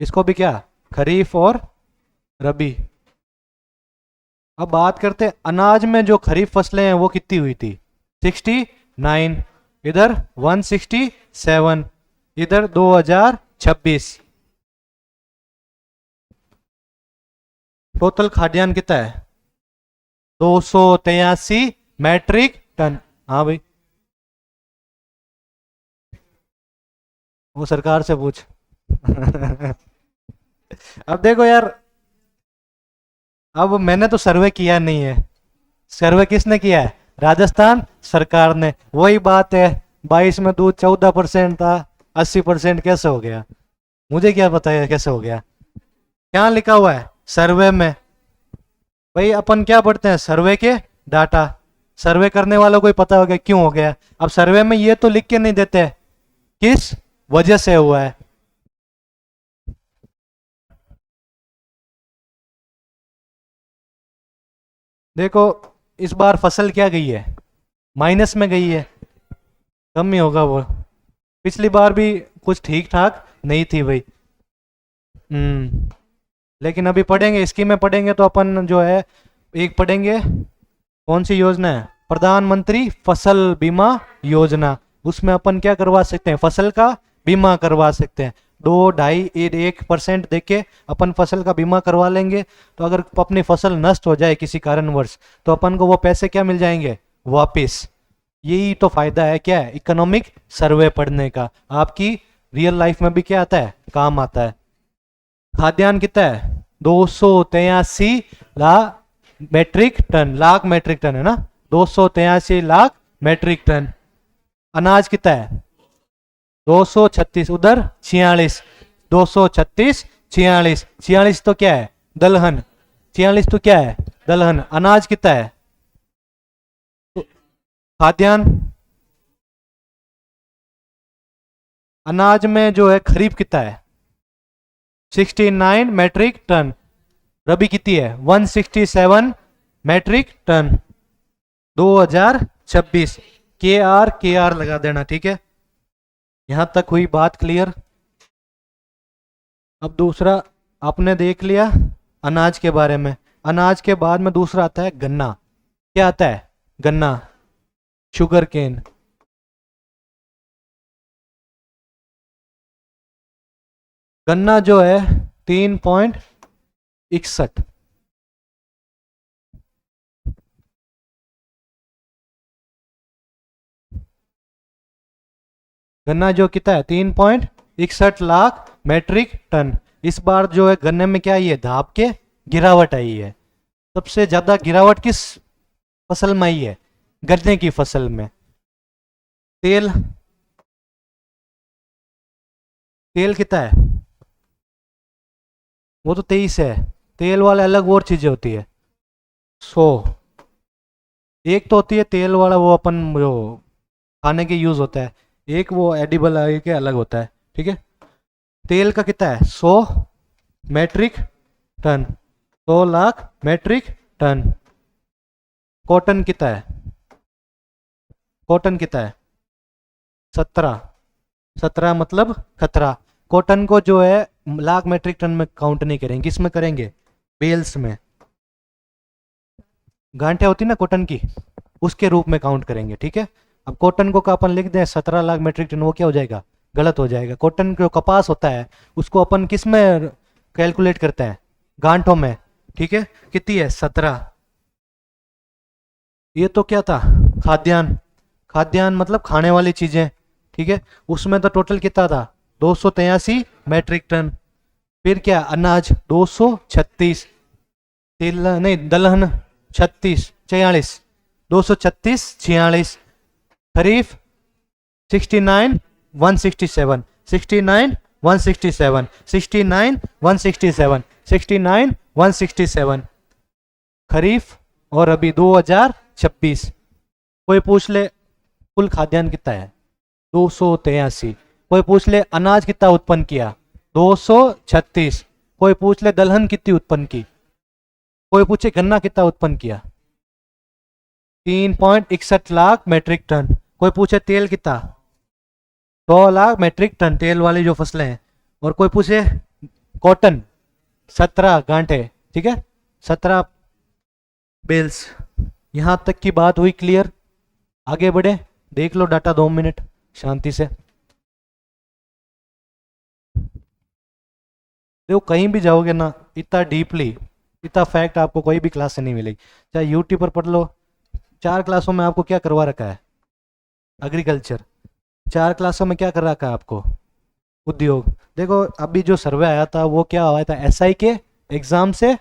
इसको भी क्या, खरीफ और रबी। अब बात करते हैं अनाज में जो खरीफ फसलें हैं वो कितनी हुई थी? 69। इधर 167। इधर 2026। टोटल खाद्यान्न कितना है? 283 मैट्रिक टन। हाँ भाई, वो सरकार से पूछ अब देखो यार, अब मैंने तो सर्वे किया नहीं है। सर्वे किसने किया है? राजस्थान सरकार ने। वही बात है, 22 में दूध 14% था, 80% कैसे हो गया? मुझे क्या पता है कैसे हो गया? क्या लिखा हुआ है सर्वे में? भाई अपन क्या पढ़ते हैं? सर्वे के डाटा। सर्वे करने वालों को ही पता होगा क्यों हो गया। अब सर्वे में ये तो लिख के नहीं देते किस वजह से हुआ है। देखो, इस बार फसल क्या गई है? माइनस में गई है। कम ही होगा वो। पिछली बार भी कुछ ठीक ठाक नहीं थी भाई। लेकिन अभी पढ़ेंगे, स्कीम में पढ़ेंगे तो अपन जो है, एक पढ़ेंगे कौन सी योजना है, प्रधानमंत्री फसल बीमा योजना। उसमें अपन क्या करवा सकते हैं? फसल का बीमा करवा सकते हैं। 2, 2.5, 1% देके अपन फसल का बीमा करवा लेंगे, तो अगर अपनी फसल नष्ट हो जाए किसी कारणवश तो अपन को वो पैसे क्या मिल जाएंगे? वापिस। यही तो फायदा है क्या है इकोनॉमिक सर्वे पढ़ने का। आपकी रियल लाइफ में भी क्या आता है? काम आता है। खाद्यान्न कितना है? 283 lakh metric ton. Lakh metric ton है ना? 283 लाख मेट्रिक टन। अनाज कितना है? 236। उधर 46। 236 46। 46 तो क्या है? दलहन। 46 तो क्या है? दलहन। अनाज कितना है? खाद्यान्न। अनाज में जो है खरीफ कितना है? 69 मैट्रिक टन। रबी कितनी है? 167 मैट्रिक टन। 2026। के आर लगा देना, ठीक है। यहां तक हुई बात क्लियर। अब दूसरा आपने देख लिया अनाज के बारे में। अनाज के बाद में दूसरा आता है गन्ना। क्या आता है? गन्ना, शुगर केन। गन्ना जो है 3.61। गन्ना जो कितना है? 3.61 लाख मैट्रिक टन। इस बार जो है गन्ने में क्या आई है? धाप के गिरावट आई है। सबसे ज्यादा गिरावट किस फसल में आई है? गन्ने की फसल में। तेल, तेल कितना है? वो तो 23 है। तेल वाले अलग और चीजें होती है। 100। एक तो होती है तेल वाला, वो अपन जो खाने के यूज होता है। एक वो एडिबल है के अलग होता है। ठीक है। तेल का कितना है? 100 metric ton. 100 lakh metric ton. Cotton कितना है? कॉटन कितना है? 17। 17 मतलब खतरा। कॉटन को जो है लाख मेट्रिक टन में काउंट नहीं करेंगे, किस में करेंगे? बेल्स में। गांठे होती ना कॉटन की, उसके रूप में काउंट करेंगे। ठीक है। अब कॉटन को अपन लिख दें 17 लाख मेट्रिक टन, वो क्या हो जाएगा? गलत हो जाएगा। कॉटन जो कपास होता है उसको अपन किस में कैलकुलेट करते हैं? गांठों में। ठीक है। कितनी है? 17। ये तो क्या था? खाद्यान्न। खाद्यान्न मतलब खाने वाली चीजें। ठीक है। उसमें तो टोटल कितना था? 283 मेट्रिक टन। फिर क्या? अनाज 236। तिल नहीं, दलहन 36 46। 236 46। खरीफ 69 167। 69 167। 69 167। खरीफ। और अभी 2026। कोई पूछ ले कुल खाद्यान्न कितना है? 283। कोई पूछ ले अनाज कितना उत्पन्न किया? 236। कोई पूछ ले दलहन कितनी उत्पन्न की? कोई पूछे गन्ना कितना उत्पन्न किया? 3.61 लाख मेट्रिक टन। कोई पूछे तेल कितना? 100 लाख मेट्रिक टन, तेल वाली जो फसलें हैं। और कोई पूछे कॉटन 17 गांठे। ठीक है। 17 बेल्स। यहां तक की बात हुई क्लियर? आगे बढ़े, देख लो डाटा 2 मिनट शांति से। देखो कहीं भी जाओगे ना, इतना डीपली इतना फैक्ट आपको कोई भी क्लास से नहीं मिलेगी। चाहे यूट्यूब पर पढ़ लो। 4 क्लासों में आपको क्या करवा रखा है? एग्रीकल्चर। 4 क्लासों में क्या कर रखा है आपको? उद्योग। देखो अभी जो सर्वे आया था वो क्या आया था? एसआई के एग्जाम से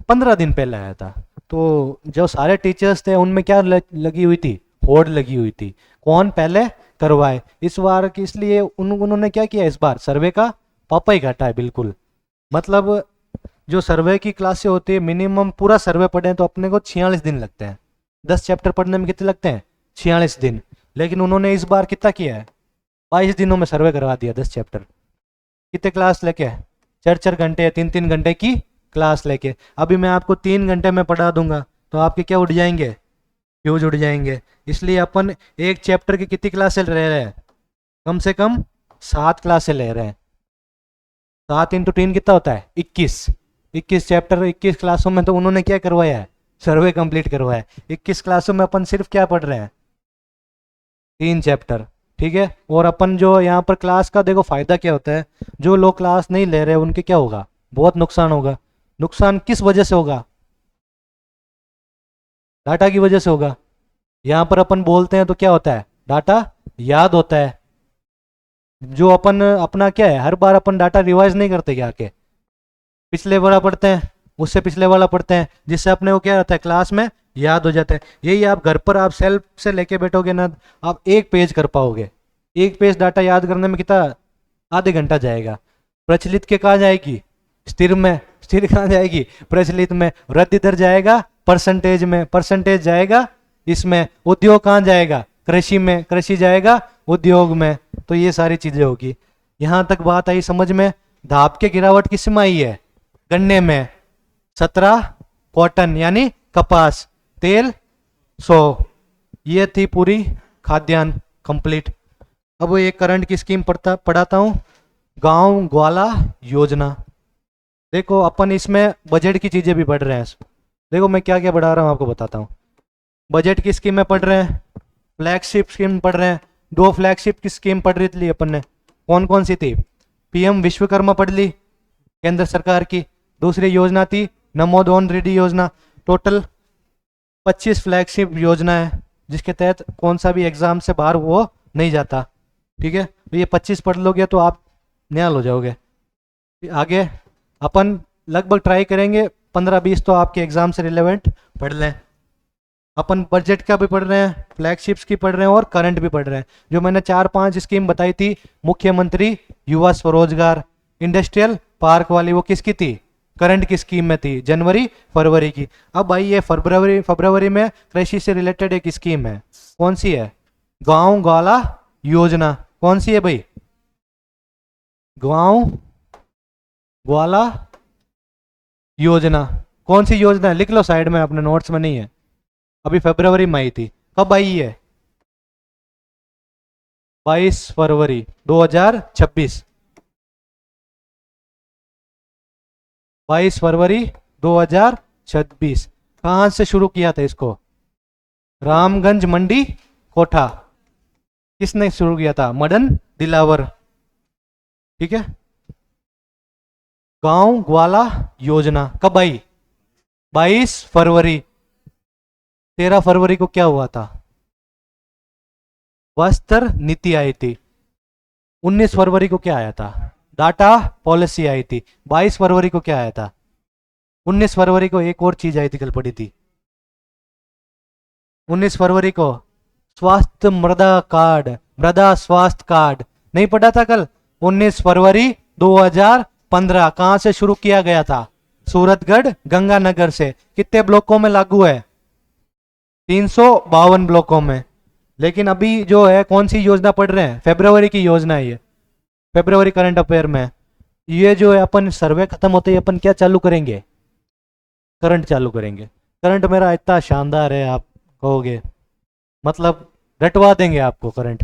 15 दिन पहले आया था। तो जो सारे टीचर्स थे उनमें क्या लगी हुई थी? होड़ लगी हुई थी। कौन पहले करवाए इस बार की, इसलिए उन्होंने क्या किया इस बार? सर्वे का पापा ही घाटा है बिल्कुल। मतलब जो सर्वे की क्लासें होती है, मिनिमम पूरा सर्वे पढ़े तो अपने को 46 दिन लगते हैं। 10 चैप्टर पढ़ने में कितने लगते हैं? 46 दिन। लेकिन उन्होंने इस बार कितना किया है? 22 दिनों में सर्वे करवा दिया 10 चैप्टर। कितने क्लास लेके? 4 4 घंटे या 3 3 घंटे की क्लास लेके। अभी मैं आपको 3 घंटे में पढ़ा दूंगा तो आपके क्या उड़ जाएंगे? फ्यूज उड़ जाएंगे। इसलिए अपन एक चैप्टर की कितनी क्लासें ले रहे हैं? कम से कम 7 क्लासें ले रहे हैं। 7 × 3 कितना होता है? 21। 21 चैप्टर 21 क्लासों में तो उन्होंने क्या करवाया है? सर्वे कंप्लीट करवाया है। 21 क्लासों में अपन सिर्फ क्या पढ़ रहे हैं? 3 चैप्टर। ठीक है। और अपन जो यहाँ पर क्लास का देखो फायदा क्या होता है, जो लोग क्लास नहीं ले रहे उनके क्या होगा? बहुत नुकसान होगा। नुकसान किस वजह से होगा? डाटा की वजह से होगा। यहाँ पर अपन बोलते हैं तो क्या होता है? डाटा याद होता है। जो अपन अपना क्या है, हर बार अपन डाटा रिवाइज नहीं करते क्या के? पिछले वाला पढ़ते हैं, उससे पिछले वाला पढ़ते हैं, जिससे अपने को क्या रहता है? क्लास में याद हो जाता है। यही आप घर पर आप सेल्फ से लेके बैठोगे ना, आप एक पेज कर पाओगे। एक पेज डाटा याद करने में कितना? आधे घंटा जाएगा। प्रचलित के कहाँ जाएगी? स्थिर में। स्थिर कहाँ जाएगी? प्रचलित में। वृद्धि दर जाएगा परसेंटेज में। परसेंटेज जाएगा इसमें। उद्योग कहाँ जाएगा? कृषि में। कृषि जाएगा उद्योग में। तो ये सारी चीजें होगी। यहां तक बात आई समझ में? धाप के गिरावट किस में आई है? गन्ने में। 17 कॉटन यानी कपास। तेल 100। ये थी पूरी खाद्यान्न कंप्लीट। अब एक करंट की स्कीम पढ़ाता हूँ। गांव ग्वाला योजना। देखो अपन इसमें बजट की चीजें भी पढ़ रहे हैं। देखो मैं क्या क्या पढ़ा रहा हूँ आपको बताता हूँ। बजट की स्कीम में पढ़ रहे हैं, फ्लैगशिप स्कीम पढ़ रहे हैं। 2 फ्लैगशिप की स्कीम पढ़ रही थी अपन ने। कौन कौन सी थी? पीएम विश्वकर्मा पढ़ ली, केंद्र सरकार की। दूसरी योजना थी नमोदोन रेड्डी योजना। टोटल 25 फ्लैगशिप योजना है, जिसके तहत कौन सा भी एग्जाम से बाहर वो नहीं जाता। ठीक है। तो ये 25 पढ़ लोगे तो आप निहाल हो जाओगे। आगे अपन लगभग ट्राई करेंगे 15 20 तो आपके एग्जाम से रिलेवेंट पढ़ लें। अपन बजट का भी पढ़ रहे हैं, फ्लैगशिप्स की पढ़ रहे हैं और करंट भी पढ़ रहे हैं। जो मैंने 4-5 स्कीम बताई थी, मुख्यमंत्री युवा स्वरोजगार, इंडस्ट्रियल पार्क वाली, वो किसकी थी? करंट की स्कीम में थी, जनवरी फरवरी की। अब भाई ये फरवरी फरवरी में कृषि से रिलेटेड एक स्कीम है, कौन सी है? गांव ग्वाला योजना। कौन सी है भाई? गांव ग्वाला योजना। कौन सी योजना है? लिख लो साइड में, अपने नोट्स में नहीं है। अभी फरवरी में आई थी। कब आई है? 22 फरवरी 2026। 22 फरवरी 2026। कहां से शुरू किया था इसको? रामगंज मंडी कोठा। किसने शुरू किया था? मदन दिलावर। ठीक है। गांव ग्वाला योजना कब आई? 22 फरवरी। 13 फरवरी को क्या हुआ था? वस्त्र नीति आई थी। 19 फरवरी को क्या आया था? डाटा पॉलिसी आई थी। 22 फरवरी को क्या आया था? 19 फरवरी को एक और चीज आई थी, कल पड़ी थी। 19 फरवरी को स्वास्थ्य मृदा कार्ड, मृदा स्वास्थ्य कार्ड नहीं पढ़ा था कल? 19 फरवरी 2015। कहां से शुरू किया गया था? सूरतगढ़ गंगानगर से। कितने ब्लॉकों में लागू है? 352 ब्लॉकों में। लेकिन अभी जो है कौन सी योजना पढ़ रहे हैं? फरवरी की योजना है ये, फरवरी करंट अफेयर में। ये जो है अपन सर्वे खत्म होते ही अपन क्या चालू करेंगे? करंट चालू करेंगे। करंट मेरा इतना शानदार है, आप कहोगे मतलब रटवा देंगे आपको करंट।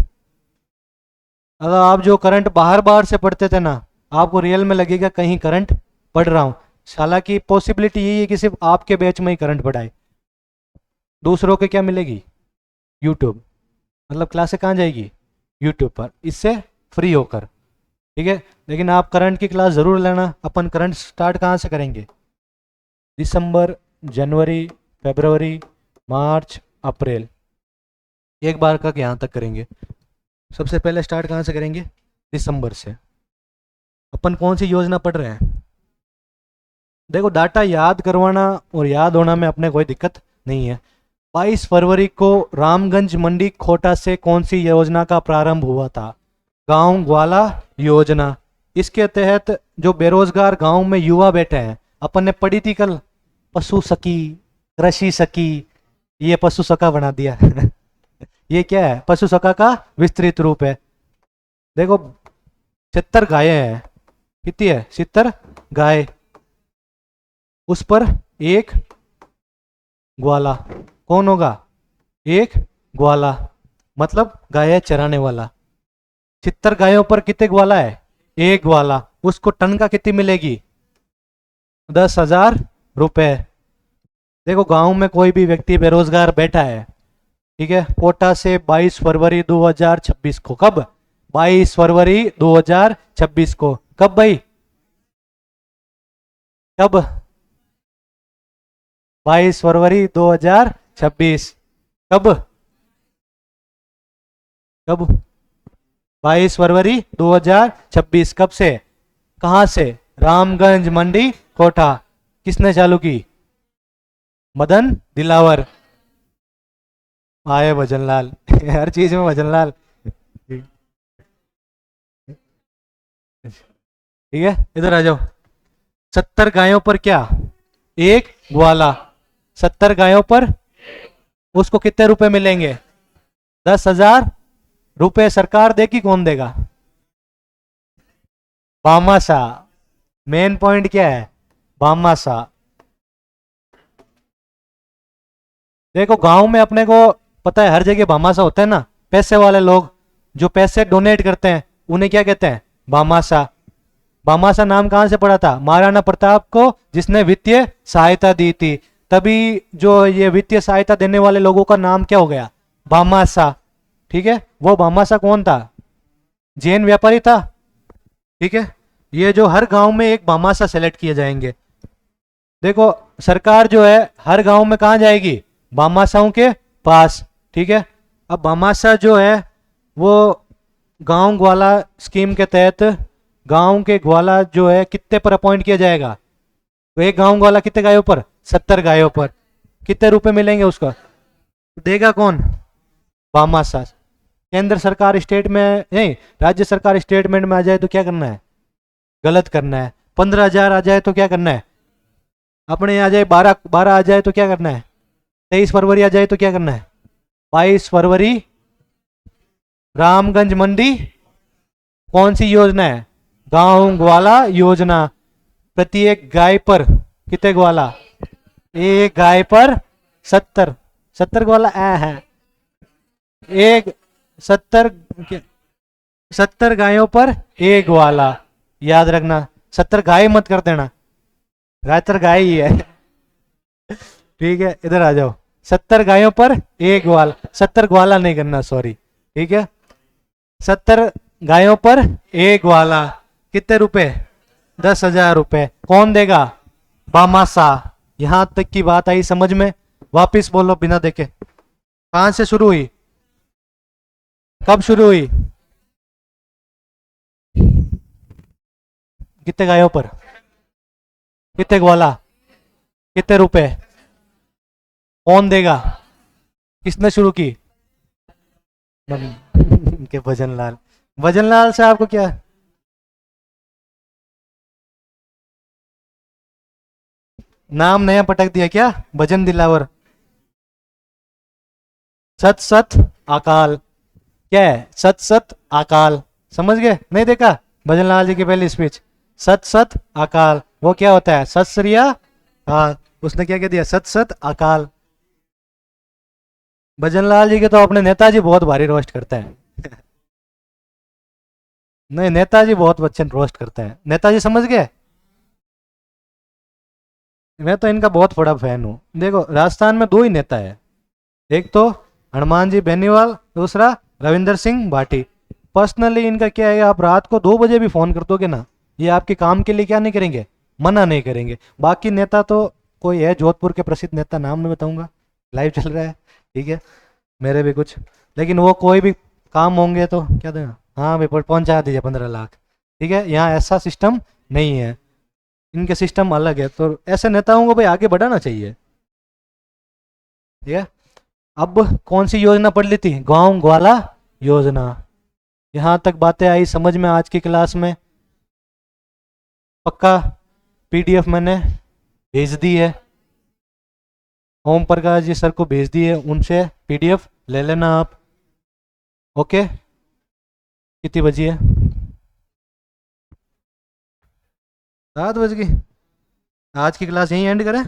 अगर आप जो करंट बाहर बाहर से पढ़ते थे ना, आपको रियल में लगेगा कहीं करंट पढ़ रहा हूँ। हालांकि पॉसिबिलिटी यही है कि सिर्फ आपके बैच में ही करंट पढ़ाए, दूसरों के क्या मिलेगी? यूट्यूब। मतलब क्लासें कहाँ जाएगी? यूट्यूब पर, इससे फ्री होकर। ठीक है। लेकिन आप करंट की क्लास ज़रूर लेना। अपन करंट स्टार्ट कहाँ से करेंगे? दिसंबर, जनवरी, फरवरी, मार्च, अप्रैल, एक बार का यहाँ तक करेंगे। सबसे पहले स्टार्ट कहाँ से करेंगे? दिसंबर से। अपन कौन सी योजना पढ़ रहे हैं? देखो, डाटा याद करवाना और याद होना में अपने कोई दिक्कत नहीं है। 22 फरवरी को रामगंज मंडी खोटा से कौन सी योजना का प्रारंभ हुआ था? गांव ग्वाला योजना। इसके तहत जो बेरोजगार गांव में युवा बैठे हैं, अपन ने पढ़ी थी कल, पशु सखी, कृषि सखी। ये पशु सखा बना दिया ये क्या है? पशु सखा का विस्तृत रूप है। देखो 70 गायें हैं। कितनी है? 70 गाय। उस पर एक ग्वाला। कौन होगा? एक ग्वाला, मतलब गाय चराने वाला। 70 गायों पर कितने ग्वाला है? एक ग्वाला। उसको टन का कितनी मिलेगी? 10,000 रुपए। देखो गांव में कोई भी व्यक्ति बेरोजगार बैठा है, ठीक है, कोटा से 22 फरवरी 2026 को। कब? 22 फरवरी 2026 को। कब भाई? कब? 22 फरवरी 2026। कब? कब? 22 फरवरी 2026। कब से? कहां से? रामगंज मंडी कोटा। किसने चालू की? मदन दिलावर। आए भजनलाल हर चीज में भजनलाल। ठीक है, इधर आ जाओ। 70 गायों पर क्या? एक ग्वाला। 70 गायों पर उसको कितने रुपए मिलेंगे? 10,000 रुपए। सरकार देगी, कौन देगा? भामाशा। मेन पॉइंट क्या है? भामाशा। देखो गांव में अपने को पता है हर जगह भामाशा होता है ना। पैसे वाले लोग जो पैसे डोनेट करते हैं उन्हें क्या कहते हैं? भामाशा। भामाशा नाम कहां से पड़ा था? महाराणा प्रताप को, जिसने वित्तीय सहायता दी थी। तभी जो ये वित्तीय सहायता देने वाले लोगों का नाम क्या हो गया? भामाशा। ठीक है। वो भामाशा कौन था? जैन व्यापारी था। ठीक है। ये जो हर गांव में एक भामाशा सेलेक्ट किए जाएंगे। देखो सरकार जो है हर गांव में कहां जाएगी? भामाशाओं के पास। ठीक है। अब भामाशा जो है वो गांव ग्वाला स्कीम के तहत गांव के ग्वाला जो है कितने पर अपॉइंट किया जाएगा? तो एक गांव ग्वाला कितने गायों पर? 70 गायों पर। कितने रुपए मिलेंगे उसका? देगा कौन? भामाशाह। केंद्र सरकार स्टेट में नहीं, राज्य सरकार स्टेटमेंट में आ जाए तो क्या करना है? गलत करना है। 15,000 आ जाए तो क्या करना है? अपने आ जाए 12 आ जाए तो क्या करना है? 23 फरवरी आ जाए तो क्या करना है? 22 फरवरी रामगंज मंडी कौन सी योजना है? गांव ग्वाला योजना। प्रत्येक गाय पर कितने ग्वाला? एक गाय पर 70। 70 ग्वाला है। एक 70, 70 गायों पर एक ग्वाला। याद रखना, 70 गाय मत कर देना, गायतर गाय ही है। ठीक है, इधर आ जाओ। 70 गायों पर एक ग्वाला, 70 ग्वाला नहीं करना, सॉरी। ठीक है, 70 गायों पर एक ग्वाला। कितने रुपए? 10,000 रुपए। कौन देगा? भामाशाह। यहां तक की बात आई समझ में? वापिस बोलो बिना देखे। कहां से शुरू हुई? कब शुरू हुई? कितने गायों पर? कितने ग्वाला? कितने रुपए? कौन देगा? किसने शुरू की? के भजन लाल। भजन लाल से आपको क्या? नाम नया पटक दिया क्या? भजन दिलावर। सत सत अकाल। क्या है? सत सत अकाल। समझ गए? नहीं देखा भजन लाल जी की पहली स्पीच? सत सत अकाल वो क्या होता है? सत श्री अकाल। उसने क्या कह दिया? सत सत अकाल। भजन लाल जी के तो अपने नेताजी बहुत भारी रोस्ट करते हैं। नहीं, नेताजी बहुत अच्छे रोस्ट करते हैं। नेताजी समझ गए? मैं तो इनका बहुत बड़ा फैन हूँ। देखो, राजस्थान में दो ही नेता है, एक तो हनुमान जी बेनीवाल, दूसरा रविंदर सिंह भाटी। पर्सनली इनका क्या है, आप रात को 2 बजे भी फोन कर दोगे ना, ये आपके काम के लिए क्या नहीं करेंगे? मना नहीं करेंगे। बाकी नेता तो कोई है जोधपुर के प्रसिद्ध नेता, नाम नहीं बताऊंगा, लाइव चल रहा है, ठीक है, मेरे भी कुछ, लेकिन वो कोई भी काम होंगे तो क्या देना, हाँ भाई पहुंचा दीजिए 15 लाख। ठीक है, यहाँ ऐसा सिस्टम नहीं है, इनके सिस्टम अलग है। तो ऐसे नेताओं को भाई आगे बढ़ाना चाहिए। ठीक है, अब कौन सी योजना पढ़ ली थी? गांव ग्वाला योजना। यहां तक बातें आई समझ में आज की क्लास में? पक्का? पीडीएफ मैंने भेज दी है, ओम प्रकाश जी सर को भेज दी है, उनसे पीडीएफ ले लेना आप। ओके, कितनी बजी है? 7 बज गई। आज की क्लास यहीं एंड करें?